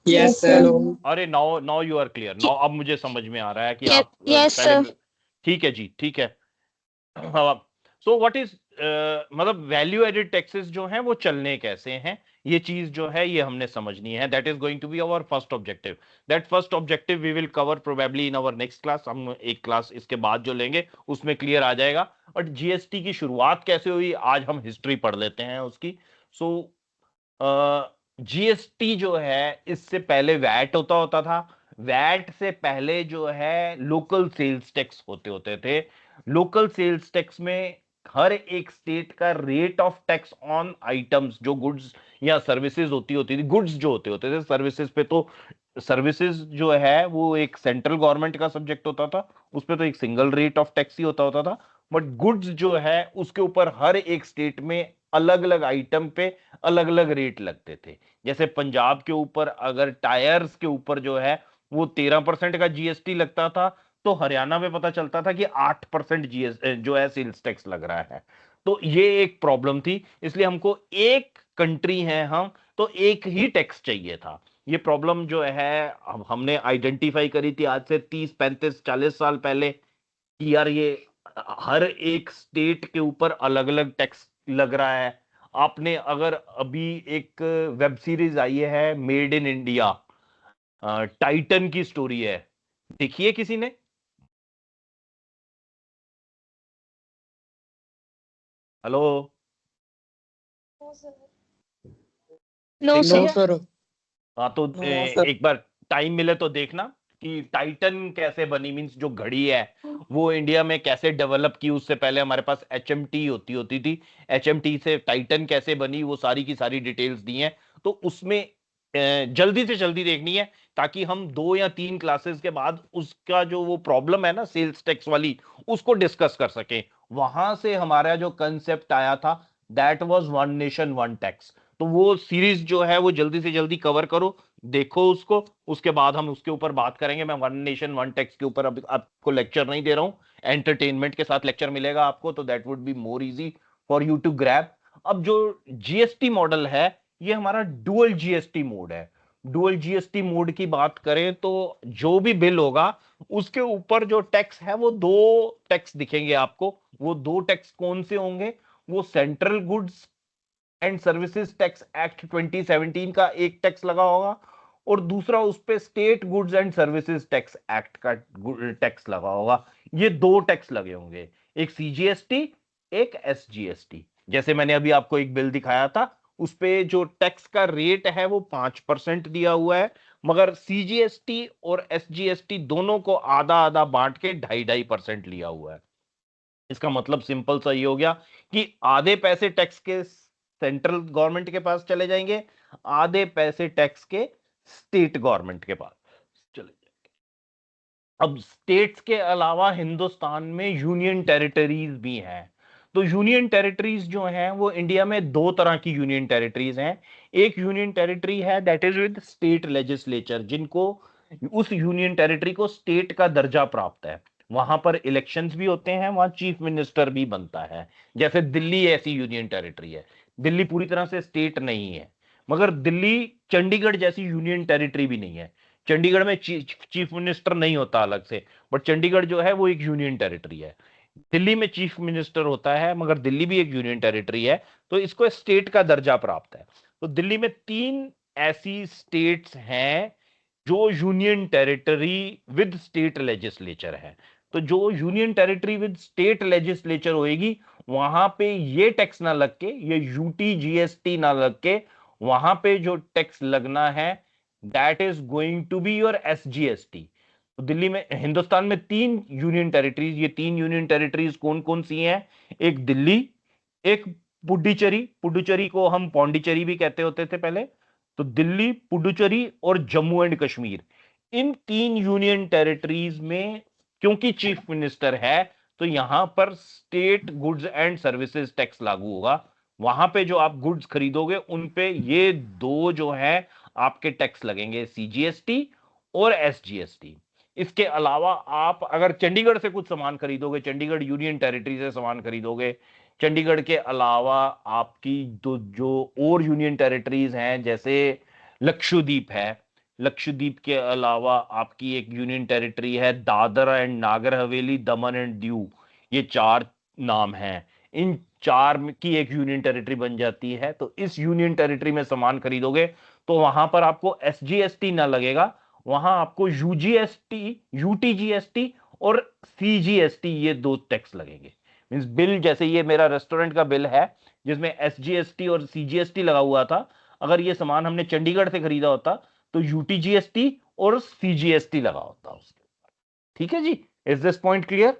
Yes sir. अरे now now you are clear, now अब मुझे समझ में आ रहा है कि आप Yes, पहले sir. ठीक है जी, ठीक है। सो व्हाट इज मतलब वैल्यू एडेड टैक्सेस जो हैं वो चलने कैसे हैं, ये चीज जो है ये हमने समझनी है। That is going to be our first objective. That first objective we will cover probably in our next class. हम एक क्लास इसके बाद जो लेंगे उसमें क्लियर आ जाएगा। और जीएसटी की शुरुआत कैसे हुई, आज हम हिस्ट्री पढ़ लेते हैं उसकी। सो जीएसटी जो है, इससे पहले वैट होता होता था। वैट से पहले जो है लोकल सेल्स टैक्स होते होते थे। लोकल सेल्स टैक्स में हर एक स्टेट का rate of tax on items, जो गुड्स या सर्विसेज होती होती थी, गुड्स जो होते होते थे, सर्विसेज पे तो, सर्विसेज जो है वो एक सेंट्रल गवर्नमेंट का सब्जेक्ट होता था, उस पे तो एक सिंगल रेट ऑफ टैक्स ही होता होता था। बट गुड्स जो है उसके ऊपर हर एक स्टेट में अलग अलग आइटम पे अलग अलग रेट लगते थे। जैसे पंजाब के ऊपर अगर टायर्स के ऊपर जो है वो 13% का जीएसटी लगता था, तो हरियाणा में पता चलता था कि 8% जीएस जो है सेल्स टैक्स लग रहा है। तो ये एक प्रॉब्लम थी, इसलिए हमको, एक कंट्री है हम, तो एक ही टैक्स चाहिए था। ये प्रॉब्लम जो है हमने आइडेंटिफाई करी थी आज से 30 35 40 साल पहले कि यार ये हर एक स्टेट के ऊपर अलग अलग टैक्स लग रहा है। आपने अगर अभी एक वेब सीरीज आई है मेड इन इंडिया, टाइटन की स्टोरी है, देखिए किसी ने? Hello? No, no sir. Sir. हाँ तो एक बार टाइम मिले तो देखना कि टाइटन कैसे बनी, मींस जो घड़ी है वो इंडिया में कैसे डेवलप की। उससे पहले हमारे पास एचएमटी होती होती थी, एचएमटी से टाइटन कैसे बनी, वो सारी की सारी डिटेल्स दी हैं। तो उसमें जल्दी से जल्दी देखनी है, ताकि हम 2 या 3 क्लासेस के बाद उसका जो वो प्रॉब्लम है ना सेल्स टैक्स वाली, उसको डिस्कस कर सकें। वहां से हमारा जो कंसेप्ट आया था, that was one nation one tax. तो वो सीरीज जो है वो जल्दी से जल्दी कवर करो, देखो उसको, उसके बाद हम उसके ऊपर बात करेंगे। मैं वन नेशन वन टैक्स के ऊपर अब आपको लेक्चर नहीं दे रहा हूं, एंटरटेनमेंट के साथ लेक्चर मिलेगा आपको, तो that would be more easy for you to grab. अब जो जीएसटी मॉडल है, ये हमारा डुअल जीएसटी मोड है। डुअल जीएसटी मोड की बात करें तो जो भी बिल होगा उसके ऊपर जो टैक्स है वो 2 टैक्स दिखेंगे आपको। वो 2 टैक्स कौन से होंगे? वो central goods and services tax act 2017 का एक टैक्स लगा होगा, और दूसरा उस पे state goods and services tax act का टैक्स लगा होगा। ये 2 टैक्स लगे होंगे, एक सीजीएसटी, एक एसजीएसटी। जैसे मैंने अभी आपको एक बिल दिखाया था, उस पे जो टैक्स का रेट है वो 5% दिया हुआ है, मगर सीजीएसटी और एसजीएसटी दोनों को आधा आधा बांट के 2.5% लिया हुआ है। इसका मतलब सिंपल सा ये हो गया कि आधे पैसे टैक्स के सेंट्रल गवर्नमेंट के पास चले जाएंगे, आधे पैसे टैक्स के स्टेट गवर्नमेंट के पास चले जाएंगे। अब स्टेट्स के अलावा हिंदुस्तान में यूनियन टेरिटरीज भी हैं। तो यूनियन टेरिटरीज जो हैं वो इंडिया में 2 तरह की यूनियन टेरिटरीज हैं। एक यूनियन टेरिटरी है that is with state legislature, जिनको, उस यूनियन टेरिटरी को स्टेट का दर्जा प्राप्त है, वहां पर इलेक्शंस भी होते हैं, वहां चीफ मिनिस्टर भी बनता है। जैसे दिल्ली ऐसी यूनियन टेरिटरी है। दिल्ली पूरी तरह से स्टेट नहीं है, मगर दिल्ली चंडीगढ़ जैसी यूनियन टेरिटरी भी नहीं है। चंडीगढ़ में चीफ मिनिस्टर नहीं होता अलग से, बट चंडीगढ़ जो है वो एक यूनियन टेरिटरी है। दिल्ली में चीफ मिनिस्टर होता है, मगर दिल्ली भी एक यूनियन टेरिटरी है, तो इसको स्टेट का दर्जा प्राप्त है। तो दिल्ली में 3 ऐसी स्टेट्स हैं जो union territory with state legislature है। तो जो union territory with state legislature होएगी वहां पे ये टैक्स ना लग के, ये यूटी जीएसटी ना लग के, वहां पे जो टैक्स लगना है that is going to be your SGST. तो दिल्ली में, हिंदुस्तान में 3 यूनियन टेरिटरीज, ये 3 यूनियन टेरिटरीज कौन कौन सी हैं? एक दिल्ली, एक पुडुचेरी, पुडुचेरी को हम पौंडीचेरी भी कहते होते थे पहले, तो दिल्ली, पुडुचेरी और Jammu and Kashmir. In 3 union territories में क्योंकि चीफ मिनिस्टर है, तो यहां पर state goods and services tax लागू होगा। वहां पे जो आप गुड्स खरीदोगे उन पे ये दो जो है आपके टैक्स लगेंगे, सीजीएसटी और एसजीएसटी। इसके अलावा आप अगर चंडीगढ़ से कुछ सामान खरीदोगे, चंडीगढ़ यूनियन टेरिटरी से सामान खरीदोगे, चंडीगढ़ के अलावा आपकी जो और यूनियन टेरिटरीज हैं, जैसे लक्षद्वीप है, लक्षद्वीप के अलावा आपकी एक यूनियन टेरिटरी है Dadar and Nagar Haveli, Daman and Diu, ये 4 नाम हैं। इन 4 की एक यूनियन टेरिटरी बन जाती है। तो इस यूनियन टेरिटरी में सामान खरीदोगे तो वहां पर आपको एसजीएसटी ना लगेगा, वहां आपको यूजीएसटी, यूटीजीएसटी और सीजीएसटी, ये 2 टैक्स लगेंगे। मींस बिल, जैसे ये मेरा रेस्टोरेंट का बिल है जिसमें एसजीएसटी और सीजीएसटी लगा हुआ था, अगर ये सामान हमने चंडीगढ़ से खरीदा होता तो यूटीजीएसटी और सीजीएसटी लगा होता उसके ऊपर। ठीक है जी, is this point clear?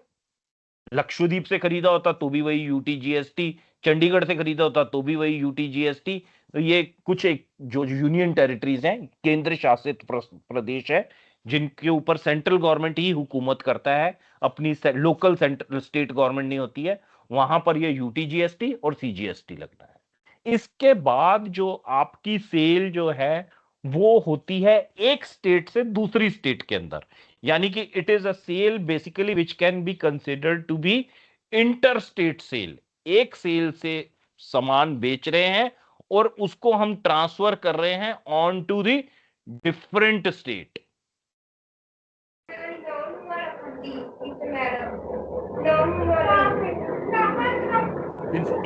Lakshadweep से खरीदा होता तो भी वही यूटीजीएसटी, चंडीगढ़ से खरीदा होता तो भी वही यूटीजीएसटी। तो ये कुछ एक जो यूनियन टेरिटरीज हैं, केंद्र शासित प्रदेश है, जिनके ऊपर सेंट्रल गवर्नमेंट ही हुकूमत करता है, अपनी लोकल सेंट्रल स्टेट गवर्नमेंट नहीं होती है, वहां पर ये यूटीजीएसटी और सीजीएसटी लगता है। इसके बाद जो आपकी सेल जो है वो होती है एक स्टेट से दूसरी स्टेट के अंदर, यानी कि it is a sale basically which can be considered to be inter state sale. एक सेल से सामान बेच रहे हैं और उसको हम ट्रांसफर कर रहे हैं on to the different state.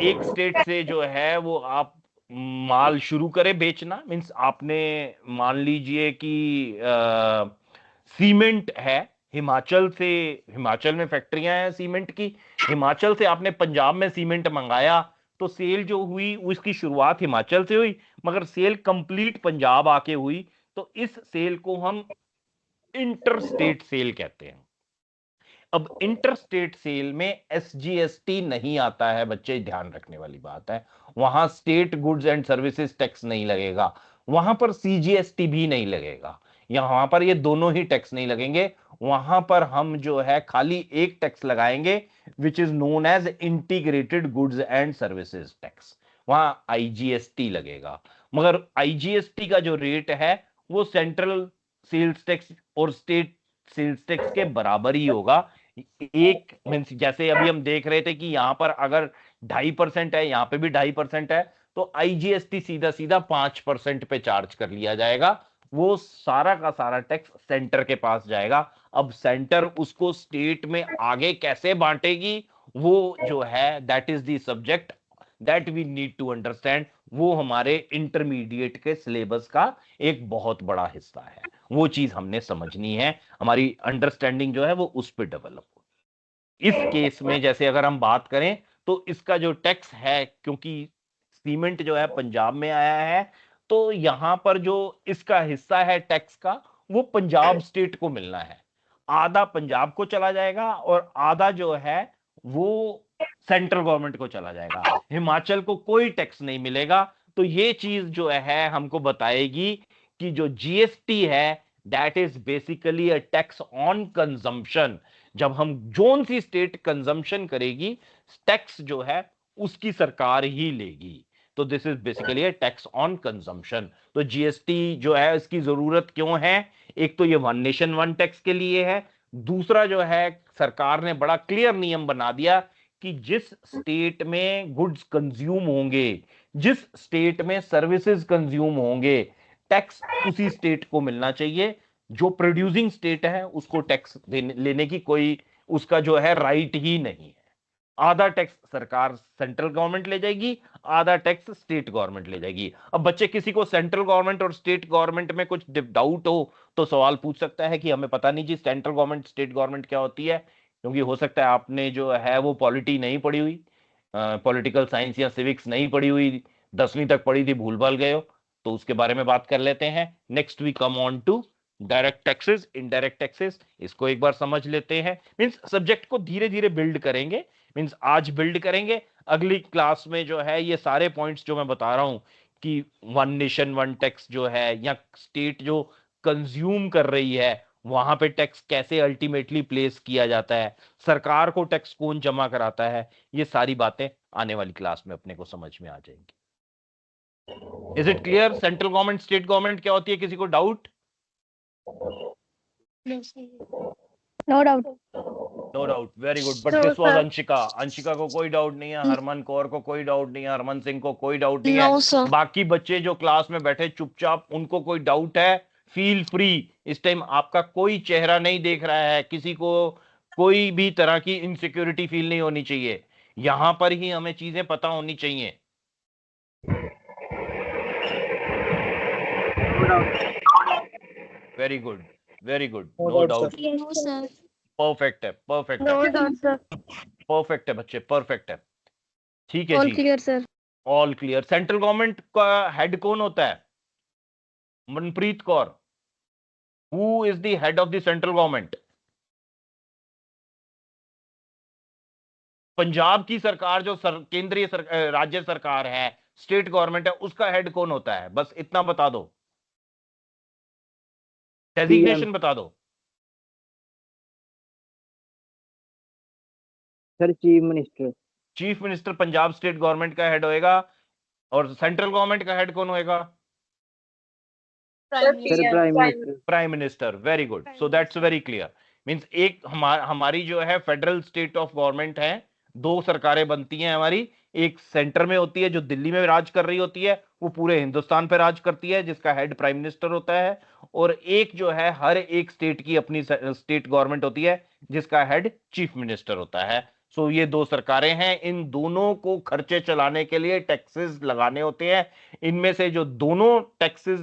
एक स्टेट से जो है वो आप माल शुरू करें बेचना, मींस आपने मान लीजिए कि सीमेंट है हिमाचल से, हिमाचल में फैक्ट्रियां हैं सीमेंट की, हिमाचल से आपने पंजाब में सीमेंट मंगाया, तो सेल जो हुई उसकी शुरुआत हिमाचल से हुई, मगर सेल कंप्लीट पंजाब आके हुई, तो इस सेल को हम इंटर स्टेट सेल कहते हैं। अब इंटर स्टेट सेल में एसजीएसटी नहीं आता है बच्चे, ध्यान रखने वाली बात है, वहां state goods and services tax नहीं लगेगा, वहां पर सीजीएसटी भी नहीं लगेगा, यहां पर ये दोनों ही टैक्स नहीं लगेंगे। वहां पर हम जो है खाली एक टैक्स लगाएंगे which is known as integrated goods and services tax, वहां आईजीएसटी लगेगा। मगर आईजीएसटी का जो रेट है वो सेंट्रल सेल्स टैक्स और स्टेट सेल्स टैक्स के बराबर ही होगा। एक मीन्स जैसे अभी हम देख रहे थे कि यहां पर अगर 2.5% है, यहां पे भी 2.5% है, तो आईजीएसटी सीधा सीधा 5% पे चार्ज कर लिया जाएगा, वो सारा का सारा टैक्स सेंटर के पास जाएगा। अब सेंटर उसको स्टेट में आगे कैसे बांटेगी, वो जो है that is the subject that we need to understand, वो हमारे इंटरमीडिएट के सिलेबस का एक बहुत बड़ा हिस्सा है, वो चीज हमने समझनी है, हमारी अंडरस्टैंडिंग जो है वो उस पर डेवलप हो। इस केस में जैसे अगर हम बात करें तो इसका जो टैक्स है, क्योंकि सीमेंट जो है पंजाब में आया है, तो यहां पर जो इसका हिस्सा है टैक्स का वो पंजाब स्टेट को मिलना है, आधा पंजाब को चला जाएगा और आधा जो है वो सेंट्रल गवर्नमेंट को चला जाएगा, हिमाचल को कोई टैक्स नहीं मिलेगा। तो ये चीज जो है हमको बताएगी कि जो जीएसटी है that is basically a tax on consumption. जब हम जोन सी स्टेट कंजम्पशन करेगी, टैक्स जो है उसकी सरकार ही लेगी, तो this is basically a tax on consumption. तो जीएसटी जो है इसकी जरूरत क्यों है? एक तो ये वन नेशन वन टैक्स के लिए है, दूसरा जो है सरकार ने बड़ा क्लियर नियम बना दिया कि जिस स्टेट में गुड्स कंज्यूम होंगे, जिस स्टेट में सर्विसेज कंज्यूम होंगे, टैक्स उसी स्टेट को मिलना चाहिए। जो प्रोड्यूसिंग स्टेट है उसको टैक्स लेने की कोई उसका जो है राइट ही नहीं है। आधा टैक्स सरकार सेंट्रल गवर्नमेंट ले जाएगी, आधा टैक्स स्टेट गवर्नमेंट ले जाएगी। अब बच्चे किसी को सेंट्रल गवर्नमेंट और स्टेट गवर्नमेंट में कुछ डाउट हो तो सवाल पूछ सकता है कि हमें पता नहीं जी सेंट्रल गवर्नमेंट स्टेट गवर्नमेंट क्या होती है, क्योंकि हो सकता है आपने जो है वो पॉलिटी नहीं पढ़ी हुई। पॉलिटिकल साइंस या सिविक्स नहीं पढ़ी हुई, 10वीं तक पढ़ी थी, भूल भाल गए हो, तो उसके बारे में बात कर लेते हैं। Next we come on to direct taxes, indirect taxes. इसको एक बार समझ लेते हैं। मींस सब्जेक्ट को धीरे धीरे बिल्ड करेंगे, मींस आज बिल्ड करेंगे, अगली क्लास में जो है ये सारे पॉइंट्स जो मैं बता रहा हूं कि वन नेशन वन टैक्स जो है, या स्टेट जो कंज्यूम कर रही है वहां पे टैक्स कैसे अल्टीमेटली प्लेस किया जाता है, सरकार को टैक्स कौन जमा कराता है, ये सारी बातें आने वाली क्लास में अपने को समझ में आ जाएंगी। Is it clear? Central government state government क्या होती है, किसी को doubt? No doubt. No doubt, very good. But No, this was sir. Anshika. Anshika को कोई डाउट नहीं है, हरमन कौर को कोई डाउट नहीं है, हरमन सिंह को कोई डाउट नहीं No, है, sir. बाकी बच्चे जो क्लास में बैठे चुपचाप, उनको कोई डाउट है, फील फ्री। इस टाइम आपका कोई चेहरा नहीं देख रहा है, किसी को कोई भी तरह की इनसिक्योरिटी फील नहीं होनी चाहिए, यहां पर ही हमें चीजें पता होनी चाहिए। Very good, very good, no doubt. No, sir. Perfect है, परफेक्ट No है, doubt, sir. परफेक्ट है बच्चे, परफेक्ट है। ठीक है All जी, clear, sir. All clear. Central government का हेड कौन होता है? Manpreet Kaur, who is the head of the central government? Punjab की सरकार जो केंद्रीय राज्य सरकार है, स्टेट गवर्नमेंट है, उसका हेड कौन होता है? बस इतना बता दो, डेजिग्नेशन बता दो। Sir chief minister. Chief minister Punjab state government का हेड होएगा, और सेंट्रल गवर्नमेंट का हेड कौन होएगा? Sir prime minister. Prime minister, very good. So that's very clear. Means एक हमारी जो है फेडरल स्टेट ऑफ गवर्नमेंट है, दो सरकारें बनती हैं हमारी, एक सेंटर में होती है जो दिल्ली में राज कर रही होती है, वो पूरे हिंदुस्तान पे राज करती है, जिसका हेड प्राइम मिनिस्टर होता है, और एक जो है हर एक स्टेट की अपनी स्टेट गवर्नमेंट होती है, जिसका हेड चीफ मिनिस्टर होता है। सो ये दो सरकारें हैं, इन दोनों को खर्चे चलाने के लिए टैक्सेस लगाने होते हैं। इनमें से जो दोनों टैक्सेस,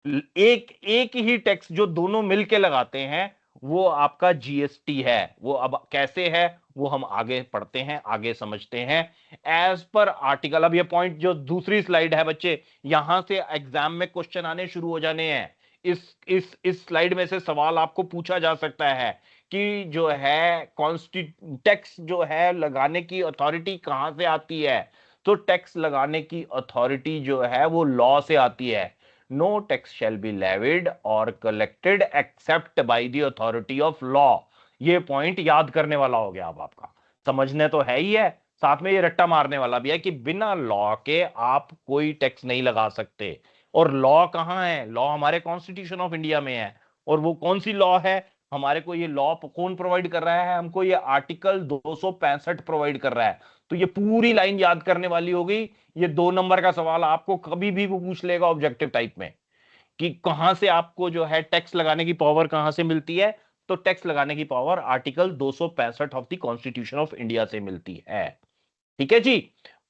एक एक ही टैक्स जो दोनों मिलके लगाते हैं, वो आपका जीएसटी है। वो अब कैसे है वो हम आगे पढ़ते हैं, आगे समझते हैं। एज पर आर्टिकल, अब ये पॉइंट जो दूसरी स्लाइड है बच्चे, यहां से एग्जाम में क्वेश्चन आने शुरू हो जाने हैं। इस स्लाइड में से सवाल आपको पूछा जा सकता है कि जो है टैक्स जो है लगाने की अथॉरिटी कहां से आती है? तो टैक्स लगाने की अथॉरिटी जो है वो लॉ से आती है। No tax shall be levied or collected except by the authority of law। ये पॉइंट याद करने वाला हो गया। अब आपका समझने तो है ही है, साथ में ये रट्टा मारने वाला भी है कि बिना लॉ के आप कोई टैक्स नहीं लगा सकते। और लॉ कहां है? लॉ हमारे कॉन्स्टिट्यूशन ऑफ इंडिया में है। और वो कौन सी लॉ है? हमारे को ये लॉ कौन प्रोवाइड कर रहा है? हमको ये आर्टिकल 265 प्रोवाइड कर रहा है। तो ये पूरी लाइन याद करने वाली होगी। ये 2 नंबर का सवाल आपको कभी भी वो पूछ लेगा ऑब्जेक्टिव टाइप में, कि कहां से आपको जो है टैक्स लगाने की पावर कहां से मिलती है? तो टैक्स लगाने की power article 265 of the constitution of India से मिलती है। ठीक है जी।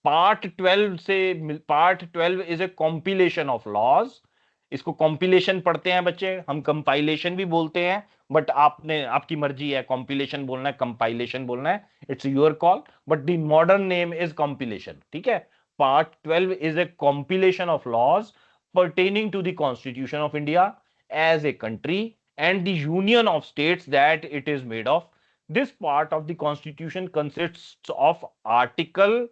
Part 12 is a compilation of laws. इसको कॉम्पिलेशन पढ़ते हैं बच्चे, हम कंपाइलेशन भी बोलते हैं, बट आपकी मर्जी है कॉम्पिलेशन बोलना है कंपाइलेशन बोलना है, it's your call, but the modern name is compilation. ठीक है। Part 12 is a compilation of laws pertaining to the Constitution of India as a country and the union of states that it is made of. This part of the Constitution consists of articles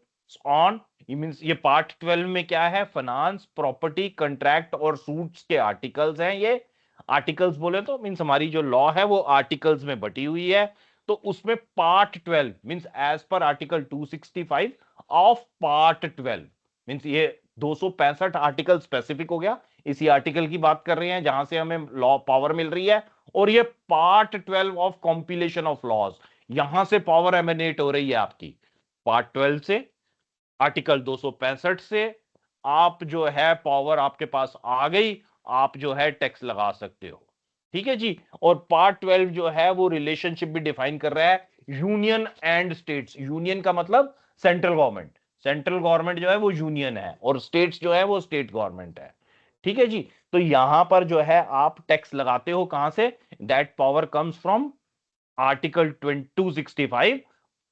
on, means ये part 12 में क्या है? Finance, property, contract और suits के articles हैं। ये articles बोले तो मीन्स हमारी जो लॉ है वो आर्टिकल्स में बटी हुई है। तो उसमें part 12 means as per article 265 of part 12 means ये 265 आर्टिकल स्पेसिफिक हो गया, इसी आर्टिकल की बात कर रहे हैं जहां से हमें लॉ पावर मिल रही है। और ये part 12 of compilation of laws, यहां से पावर एमिनेट हो रही है आपकी। पार्ट 12 से, आर्टिकल 265 से आप जो है पावर आपके पास आ गई, आप जो है टैक्स लगा सकते हो। ठीक है जी। और पार्ट 12 जो है वो रिलेशनशिप भी डिफाइन कर रहा है यूनियन एंड स्टेट्स। यूनियन का मतलब सेंट्रल गवर्नमेंट, सेंट्रल गवर्नमेंट जो है वो यूनियन है, और स्टेट्स जो है वो स्टेट गवर्नमेंट है। ठीक है जी। तो यहां पर जो है आप टैक्स लगाते हो कहां से? That power comes from article 265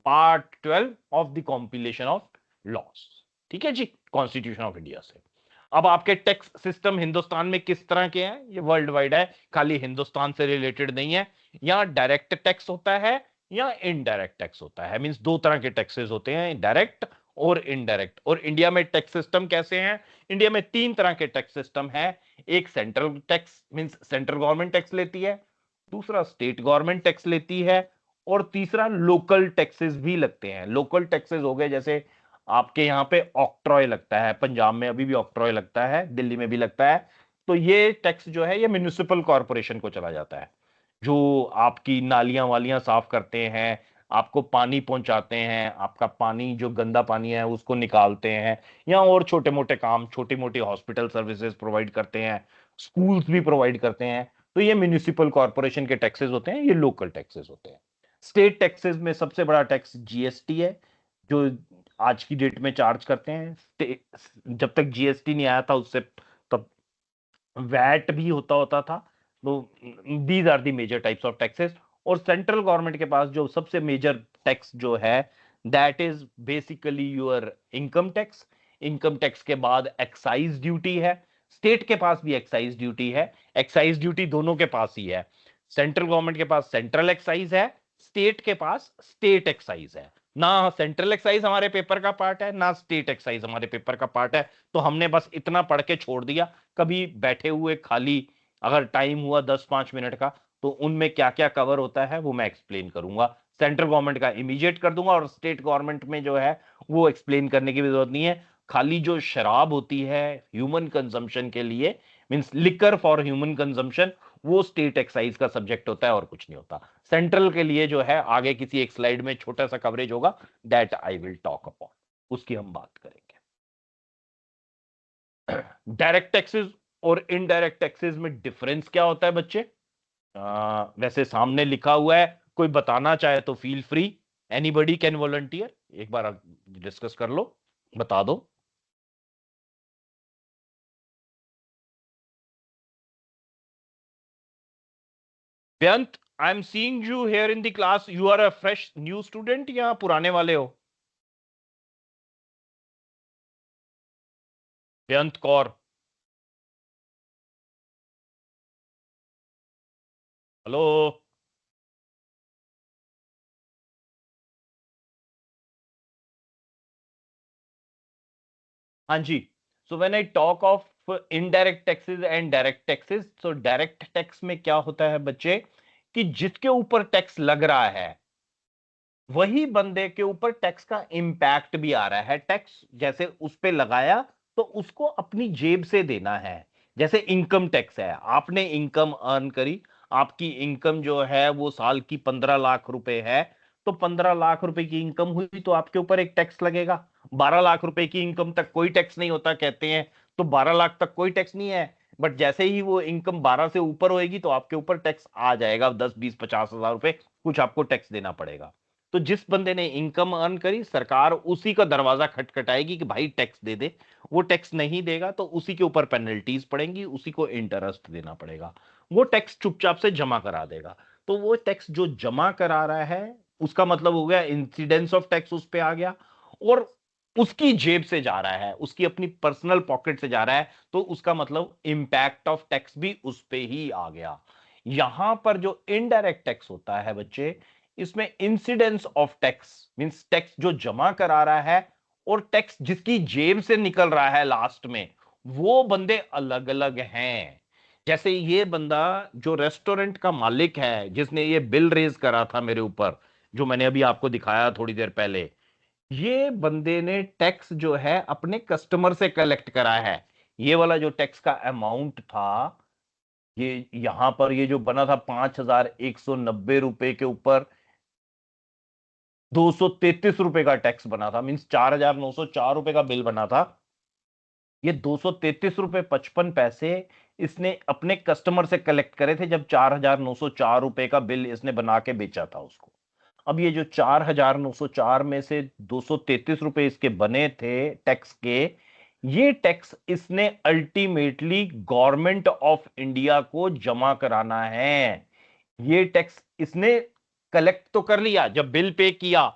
part 12 of the compilation of loss. ठीक है जी, कॉन्स्टिट्यूशन ऑफ इंडिया से। अब आपके टैक्स सिस्टम हिंदुस्तान में किस तरह के हैं, ये वर्ल्ड वाइड है, खाली हिंदुस्तान से रिलेटेड नहीं है। यहाँ डायरेक्ट टैक्स होता है या इनडायरेक्ट टैक्स होता है, मींस दो तरह के टैक्सेस होते हैं, डायरेक्ट और इनडायरेक्ट। और इंडिया में टैक्स सिस्टम कैसे हैं? इंडिया में तीन तरह के टैक्स सिस्टम है। एक central tax, means central government tax लेती है, दूसरा स्टेट गवर्नमेंट टैक्स लेती है, और तीसरा लोकल टैक्सेस भी लगते हैं। लोकल टैक्सेस हो गए, जैसे आपके यहाँ पे ऑक्ट्रॉय लगता है, पंजाब में अभी भी ऑक्ट्रॉय लगता है, दिल्ली में भी लगता है। तो ये टैक्स जो है ये म्युनिसिपल कॉर्पोरेशन को चला जाता है, जो आपकी नालियां वालियां साफ करते हैं, आपको पानी पहुंचाते हैं, आपका पानी जो गंदा पानी है उसको निकालते हैं, या और छोटे मोटे काम, छोटी मोटी हॉस्पिटल सर्विसेज प्रोवाइड करते हैं, स्कूल्स भी प्रोवाइड करते हैं। तो ये म्युनिसिपल कॉर्पोरेशन के टैक्सेस होते हैं, ये लोकल टैक्सेस होते हैं। स्टेट टैक्सेस में सबसे बड़ा टैक्स जीएसटी है, जो आज की डेट में चार्ज करते हैं। जब तक जीएसटी नहीं आया था उससे तब वैट भी होता था। तो these are the major types of taxes. और सेंट्रल गवर्नमेंट के पास जो सबसे मेजर टैक्स जो है that is basically your income tax. Income tax के बाद एक्साइज ड्यूटी है, स्टेट के पास भी एक्साइज ड्यूटी है, एक्साइज ड्यूटी दोनों के पास ही है। सेंट्रल गवर्नमेंट के पास सेंट्रल एक्साइज है, स्टेट के पास स्टेट एक्साइज है। ना सेंट्रल एक्साइज हमारे पेपर का पार्ट है, ना स्टेट एक्साइज हमारे पेपर का पार्ट है। तो हमने बस इतना पढ़ के छोड़ दिया। कभी बैठे हुए खाली अगर टाइम हुआ 10-5 मिनट का, तो उनमें क्या क्या कवर होता है वो मैं एक्सप्लेन करूंगा। सेंट्रल गवर्नमेंट का इमीडिएट कर दूंगा, और स्टेट गवर्नमेंट में जो है वो एक्सप्लेन करने की भी जरूरत नहीं है। खाली जो शराब होती है ह्यूमन कंजम्पशन के लिए, means liquor for human consumption, वो स्टेट एक्साइज का सब्जेक्ट होता है और कुछ नहीं होता। सेंट्रल के लिए जो है आगे किसी एक स्लाइड में छोटा सा कवरेज होगा, that I will talk upon, उसकी हम बात करेंगे। डायरेक्ट टैक्सेस और इनडायरेक्ट टैक्सेस में डिफरेंस क्या होता है बच्चे? वैसे सामने लिखा हुआ है, कोई बताना चाहे तो feel free, anybody can volunteer, एक बार डिस्कस कर लो, बता दो। Beant, I am seeing you here in the class, you are a fresh new student या पुराने वाले हो? बेअंत कौर, हेलो। हाँ जी, so when I talk of indirect taxes and direct taxes, so direct tax में क्या होता है बच्चे कि जिसके ऊपर टैक्स लग रहा है वही बंदे के ऊपर टैक्स का इंपैक्ट भी आ रहा है। टैक्स जैसे उस पे लगाया तो उसको अपनी जेब से देना है। जैसे इनकम टैक्स है, आपने इनकम अर्न करी, आपकी इनकम जो है वो साल की 15 लाख रुपए है, तो 15 लाख रुपए की इनकम हुई तो आपके ऊपर एक टैक्स लगेगा। 12 लाख रुपए की इनकम तक कोई टैक्स नहीं होता कहते हैं, तो 12 लाख तक कोई टैक्स नहीं है। बट जैसे ही वो इनकम 12 से ऊपर होएगी तो आपके ऊपर टैक्स आ जाएगा, 10-20-50 हजार रुपए कुछ आपको टैक्स देना पड़ेगा। तो जिस बंदे ने इनकम अर्न करी, सरकार उसी का दरवाजा खटखटाएगी कि भाई टैक्स दे दे। वो टैक्स नहीं देगा तो उसी के ऊपर पेनल्टीज पड़ेंगी, उसी को इंटरेस्ट देना पड़ेगा। वो टैक्स चुपचाप से जमा करा देगा। तो वो टैक्स जो जमा करा रहा है उसका मतलब हो गया इंसिडेंस ऑफ टैक्स उस पे आ गया, और उसकी जेब से जा रहा है, उसकी अपनी पर्सनल पॉकेट से जा रहा है, तो उसका मतलब इंपैक्ट ऑफ टैक्स भी उस पे ही आ गया। यहां पर जो इनडायरेक्ट टैक्स होता है बच्चे, इसमें incidence of tax means tax जो जमा करा रहा है और टैक्स जिसकी जेब से निकल रहा है लास्ट में, वो बंदे अलग अलग हैं। जैसे ये बंदा जो रेस्टोरेंट का मालिक है, जिसने ये बिल रेज करा था मेरे ऊपर, जो मैंने अभी आपको दिखाया थोड़ी देर पहले, ये बंदे ने टैक्स जो है अपने कस्टमर से कलेक्ट करा है। ये वाला जो टैक्स का अमाउंट था, ये यहां पर ये जो बना था 5,190 रुपए के ऊपर 233 रुपए का टैक्स बना था, मींस 4,904 रुपए का बिल बना था। ये 233 रुपए 55 पैसे इसने अपने कस्टमर से कलेक्ट करे थे, जब 4,904 रुपए का बिल इसने बना के बेचा था उसको। अब ये जो 4,904 में से 233 रुपए इसके बने थे टैक्स के, ये टैक्स इसने अल्टीमेटली गवर्नमेंट ऑफ इंडिया को जमा कराना है। ये टैक्स इसने कलेक्ट तो कर लिया, जब बिल पे किया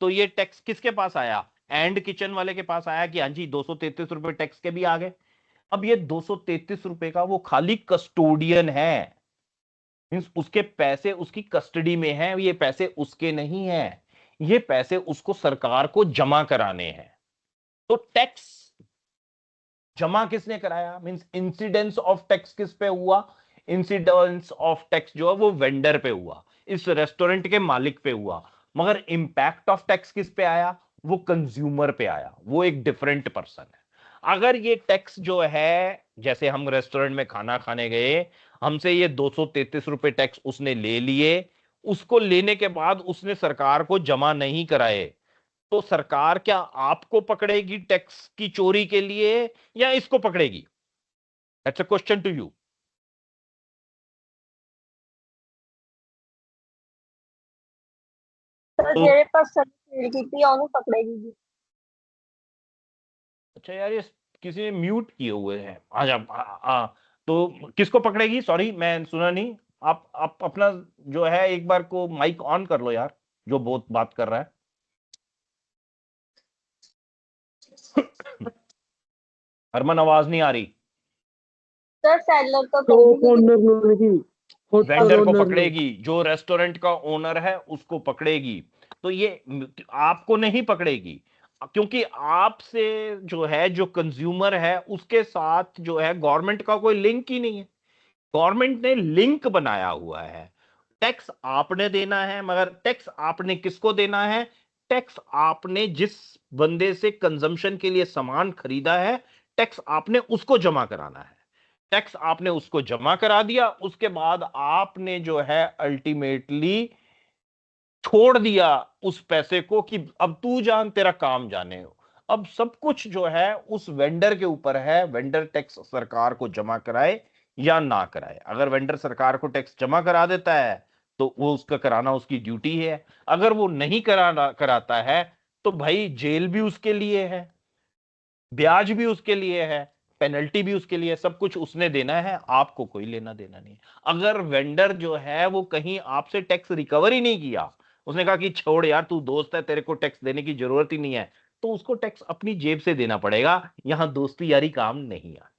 तो ये टैक्स किसके पास आया? एंड किचन वाले के पास आया कि हाँ जी 233 रुपए टैक्स के भी आ गए। अब ये 233 रुपए का वो खाली कस्टोडियन है, मींस उसके पैसे उसकी कस्टडी में हैं, ये पैसे उसके नहीं हैं, ये पैसे उसको सरकार को जमा कराने हैं। तो टैक्स जमा किसने कराया? मींस इंसिडेंस ऑफ टैक्स किस पे हुआ? इंसिडेंस ऑफ टैक्स जो है वो वेंडर पे हुआ, इस रेस्टोरेंट के मालिक पे हुआ, मगर इंपैक्ट ऑफ टैक्स किस पे आया? वो कंज्यूमर पे आया, वो एक डिफरेंट पर्सन है। अगर ये टैक्स जो है, जैसे हम रेस्टोरेंट में खाना खाने गए, हमसे ये 233 रुपए टैक्स उसने ले लिए, उसको लेने के बाद उसने सरकार को जमा नहीं कराए, तो सरकार क्या आपको पकड़ेगी टैक्स की चोरी के लिए या इसको पकड़ेगी? That's a question to you. Sir तो मेरे पास सर्टिफिकेट की थी और पकड़ेगी। अच्छा यार, ये किसी ने म्यूट किए हुए हैं। तो किसको पकड़ेगी? सॉरी मैं सुना नहीं। आप अपना जो है एक बार को माइक ऑन कर लो यार, जो बहुत बात कर रहा है। हरमन आवाज नहीं आ रही। सर सैलर तो शॉप ओनर लोगी, होटल वेंडर को ओनर पकड़ेगी, जो रेस्टोरेंट का ओनर है उसको पकड़ेगी। तो ये आपको नहीं पकड़ेगी, क्योंकि आपसे जो है, जो कंज्यूमर है, उसके साथ जो है गवर्नमेंट का कोई लिंक ही नहीं है। गवर्नमेंट ने लिंक बनाया हुआ है। टैक्स आपने देना है, मगर टैक्स आपने किसको देना है? टैक्स आपने जिस बंदे से कंजम्पशन के लिए सामान खरीदा है, टैक्स आपने उसको जमा कराना है। टैक्स आपने उसको जमा करा दिया, उसके बाद आपने जो है अल्टीमेटली छोड़ दिया उस पैसे को कि अब तू जान, तेरा काम जाने हो। अब सब कुछ जो है उस वेंडर के ऊपर है, वेंडर टैक्स सरकार को जमा कराए या ना कराए। अगर वेंडर सरकार को टैक्स जमा करा देता है तो वो उसका कराना उसकी ड्यूटी है। अगर वो नहीं कराता है तो भाई जेल भी उसके लिए है, ब्याज भी उसके लिए है, पेनल्टी भी उसके लिए, सब कुछ उसने देना है, आपको कोई लेना देना नहीं। अगर वेंडर जो है वो कहीं आपसे टैक्स रिकवर ही नहीं किया, उसने कहा कि छोड़ यार तू दोस्त है, तेरे को टैक्स देने की जरूरत ही नहीं है, तो उसको टैक्स अपनी जेब से देना पड़ेगा। यहां दोस्ती यारी काम नहीं आती।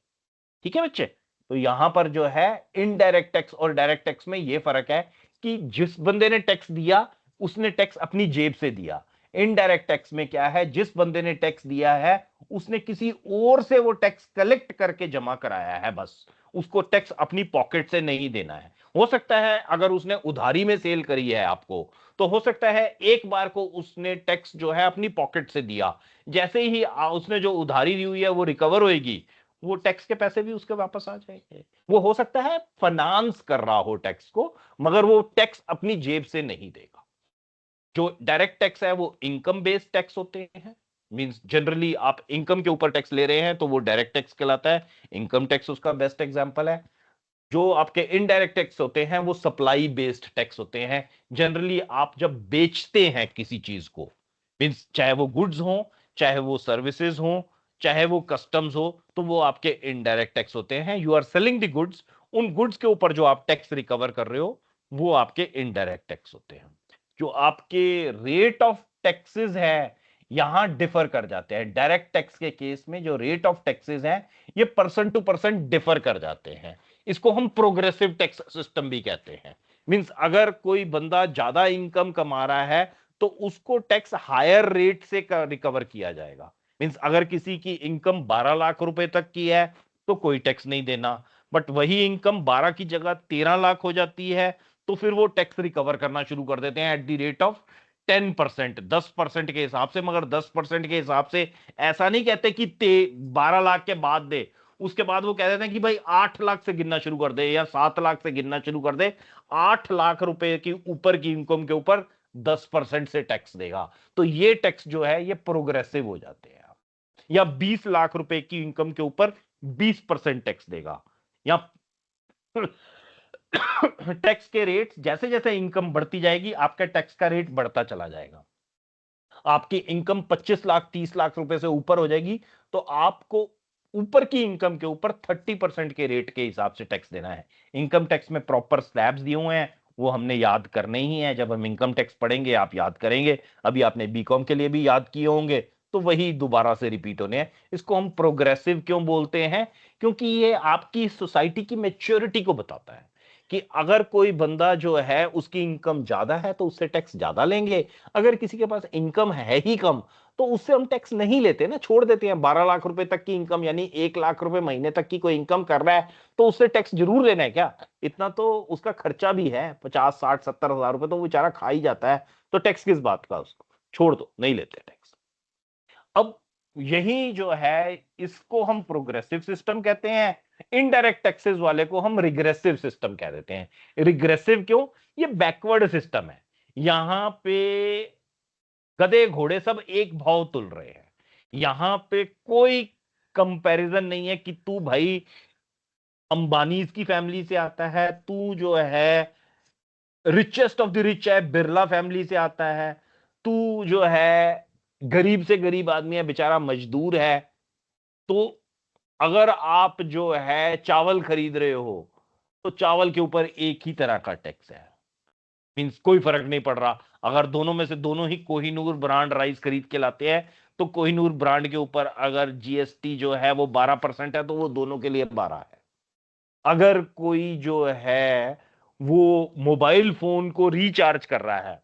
ठीक है बच्चे? तो यहां पर जो है इनडायरेक्ट टैक्स और डायरेक्ट टैक्स में यह फर्क है कि जिस बंदे ने टैक्स दिया उसने टैक्स अपनी जेब से दिया। इनडायरेक्ट टैक्स में क्या है, जिस बंदे ने टैक्स दिया है उसने किसी और से वो टैक्स कलेक्ट करके जमा कराया है, बस उसको टैक्स अपनी पॉकेट से नहीं देना है। हो सकता है अगर उसने उधारी में सेल करी है आपको, तो हो सकता है एक बार को उसने टैक्स जो है अपनी पॉकेट से दिया, जैसे ही उसने जो उधारी दी हुई है वो रिकवर होएगी, वो टैक्स के पैसे भी उसके वापस आ जाएंगे। वो हो सकता है फाइनेंस कर रहा हो टैक्स को, मगर वो टैक्स अपनी जेब से नहीं देगा। जो डायरेक्ट टैक्स है वो इनकम बेस्ड टैक्स होते हैं, मींस जनरली आप इनकम के ऊपर टैक्स ले रहे हैं तो वो डायरेक्ट टैक्स कहलाता है। इनकम टैक्स उसका बेस्ट एग्जांपल है। जो आपके इनडायरेक्ट टैक्स होते हैं वो सप्लाई बेस्ड टैक्स होते हैं। जनरली आप जब बेचते हैं किसी चीज को, मींस चाहे वो गुड्स हो, चाहे वो सर्विसेज हो, चाहे वो कस्टम्स हो, तो वो आपके इनडायरेक्ट टैक्स होते हैं। You are selling the goods, उन गुड्स के ऊपर जो आप टैक्स रिकवर कर रहे हो वो आपके इनडायरेक्ट टैक्स होते हैं। जो आपके रेट ऑफ टैक्सेस है यहां डिफर कर जाते हैं। डायरेक्ट टैक्स के केस में जो रेट ऑफ टैक्सेस हैं ये पर्सन टू पर्सन डिफर कर जाते हैं। इसको हम प्रोग्रेसिव टैक्स सिस्टम भी कहते हैं। मींस अगर कोई बंदा ज्यादा इनकम कमा रहा है तो उसको टैक्स हायर रेट से रिकवर किया जाएगा। मींस अगर किसी की इनकम 12 लाख रुपए तक की है तो कोई टैक्स नहीं देना, बट वही इनकम 12 की जगह 13 लाख हो जाती है तो फिर वो टैक्स रिकवर करना शुरू कर देते हैं एट द रेट ऑफ 10%, 10% के हिसाब से। मगर 10% के हिसाब से ऐसा नहीं कहते कि 12 लाख के बाद दे, उसके बाद वो कह देते हैं कि भाई 8 लाख से गिनना शुरू कर दे या 7 लाख से गिनना शुरू कर दे। 8 लाख रुपए की ऊपर की इनकम के ऊपर 10% से टैक्स देगा। तो ये टैक्स जो है ये प्रोग्रेसिव हो जाते हैं। या 20 लाख रुपए की इनकम के ऊपर 20% टैक्स देगा। या टैक्स के रेट जैसे जैसे इनकम बढ़ती जाएगी आपका टैक्स का रेट बढ़ता चला जाएगा। आपकी इनकम 25 लाख 30 लाख रुपए से ऊपर हो जाएगी तो आपको ऊपर की इनकम के ऊपर 30% के रेट के हिसाब से टैक्स देना है। इनकम टैक्स में प्रॉपर स्लैब्स दिए हुए हैं, वो हमने याद करने ही है। जब हम इनकम टैक्स पढ़ेंगे आप याद करेंगे, अभी आपने बीकॉम के लिए भी याद किए होंगे, तो वही दोबारा से रिपीट होने हैं। इसको हम प्रोग्रेसिव क्यों बोलते हैं? क्योंकि ये आपकी सोसाइटी की मैच्योरिटी को बताता है कि अगर कोई बंदा जो है उसकी इनकम ज्यादा है तो उससे टैक्स ज्यादा लेंगे, अगर किसी के पास इनकम है ही कम तो उससे हम टैक्स नहीं लेते ना, छोड़ देते हैं। 12 लाख रुपए तक की इनकम यानी 1 लाख रुपए महीने तक की कोई इनकम कर रहा है तो उससे टैक्स जरूर लेना है क्या? इतना तो उसका खर्चा भी है, 50 60 70 हजार रुपए तो वो बेचारा खा ही जाता है, तो टैक्स किस बात का? उसको छोड़ दो, नहीं लेते टैक्स। अब यही जो है इसको हम प्रोग्रेसिव सिस्टम कहते हैं। इनडायरेक्ट टैक्सेस वाले को हम रिग्रेसिव सिस्टम कह देते हैं। रिग्रेसिव क्यों? ये बैकवर्ड सिस्टम है। यहां पे गधे घोड़े सब एक भाव तुल रहे हैं। यहां पे कोई कंपैरिजन नहीं है कि तू भाई अंबानी की फैमिली से आता है, तू जो है रिचेस्ट ऑफ द रिच है, बिरला फैमिली से आता है, तू जो है गरीब से गरीब आदमी है, बेचारा मजदूर है। तो अगर आप जो है चावल खरीद रहे हो तो चावल के ऊपर एक ही तरह का टैक्स है, मींस कोई फर्क नहीं पड़ रहा। अगर दोनों में से दोनों ही कोहिनूर ब्रांड राइस खरीद के लाते हैं तो कोहिनूर ब्रांड के ऊपर अगर जीएसटी जो है वो 12% है तो वो दोनों के लिए 12 है। अगर कोई जो है वो मोबाइल फोन को रिचार्ज कर रहा है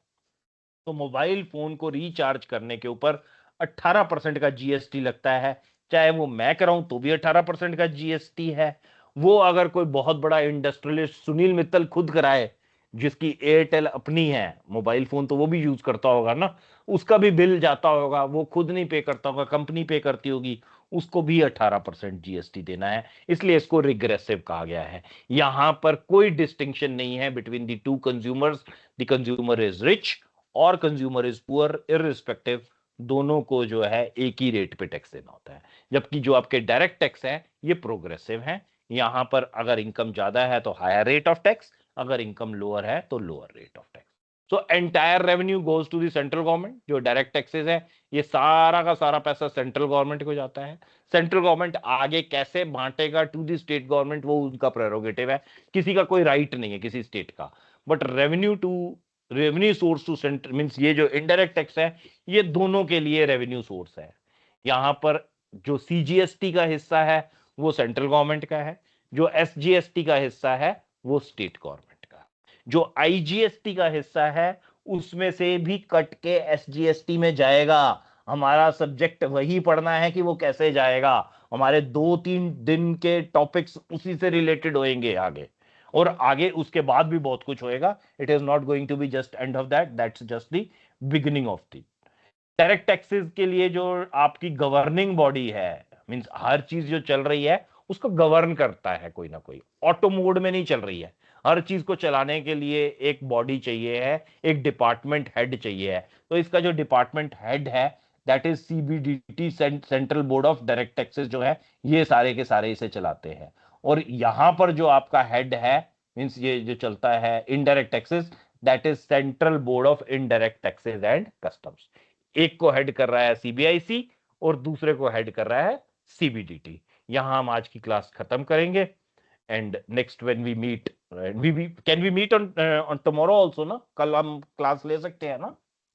तो मोबाइल फोन को रिचार्ज करने के ऊपर 18% का जीएसटी लगता है। चाहे वो मैं कराऊं तो भी 18% का जीएसटी है। वो अगर कोई बहुत बड़ा इंडस्ट्रियलिस्ट सुनील मित्तल खुद कराए, जिसकी एयरटेल अपनी है, मोबाइल फोन तो वो भी यूज करता होगा ना, उसका भी बिल जाता होगा, वो खुद नहीं पे करता होगा, कंपनी पे करती होगी, उसको भी 18% जीएसटी देना है। इसलिए इसको रिग्रेसिव कहा गया है। यहां पर कोई डिस्टिंक्शन नहीं है between the two consumers. The consumer is rich और कंज्यूमर इज पुअर, इररिस्पेक्टिव, दोनों को जो है एक ही रेट पे टैक्स देना होता है। जबकि जो आपके डायरेक्ट टैक्स है ये प्रोग्रेसिव है। यहां पर अगर इनकम ज्यादा है तो हायर रेट ऑफ टैक्स, अगर इनकम लोअर है तो lower rate of tax. So entire revenue goes to the central government. जो डायरेक्ट टैक्सेस है ये सारा का सारा पैसा सेंट्रल गवर्नमेंट को जाता है। सेंट्रल गवर्नमेंट आगे कैसे बांटेगा टू द स्टेट गवर्नमेंट वो उनका प्रेरोगेटिव है, किसी का कोई राइट नहीं है किसी स्टेट का। But revenue source to centre means ये जो इनडायरेक्ट टैक्स है ये दोनों के लिए रेवेन्यू सोर्स है। यहां पर जो सीजीएसटी का हिस्सा है वो सेंट्रल गवर्नमेंट का है, जो एसजीएसटी का हिस्सा है वो स्टेट गवर्नमेंट का, जो आईजीएसटी का हिस्सा है उसमें से भी कट के एसजीएसटी में जाएगा। हमारा सब्जेक्ट वही पढ़ना है कि वो कैसे जाएगा। हमारे 2-3 दिन के टॉपिक्स उसी से रिलेटेड होंगे आगे, और आगे उसके बाद भी बहुत कुछ होएगा। It is not going to be just end of that, that's just the beginning of the direct taxes के लिए जो आपकी गवर्निंग बॉडी है, मींस हर चीज जो चल रही है उसको गवर्न करता है कोई ना कोई, ऑटो मोड में नहीं चल रही है। हर चीज को चलाने के लिए एक बॉडी चाहिए है, एक डिपार्टमेंट हेड चाहिए है। तो इसका जो डिपार्टमेंट हेड है that is CBDT, central board of direct taxes जो है ये सारे के सारे इसे चलाते हैं। और यहां पर जो आपका हेड है मींस ये जो चलता है indirect taxes, that is central board of indirect taxes and customs. एक को हेड कर रहा है सीबीआईसी और दूसरे को हेड कर रहा है सीबीडीटी। यहां हम आज की क्लास खत्म करेंगे and next when we meet, we can we meet on tomorrow also ना? कल हम क्लास ले सकते हैं ना?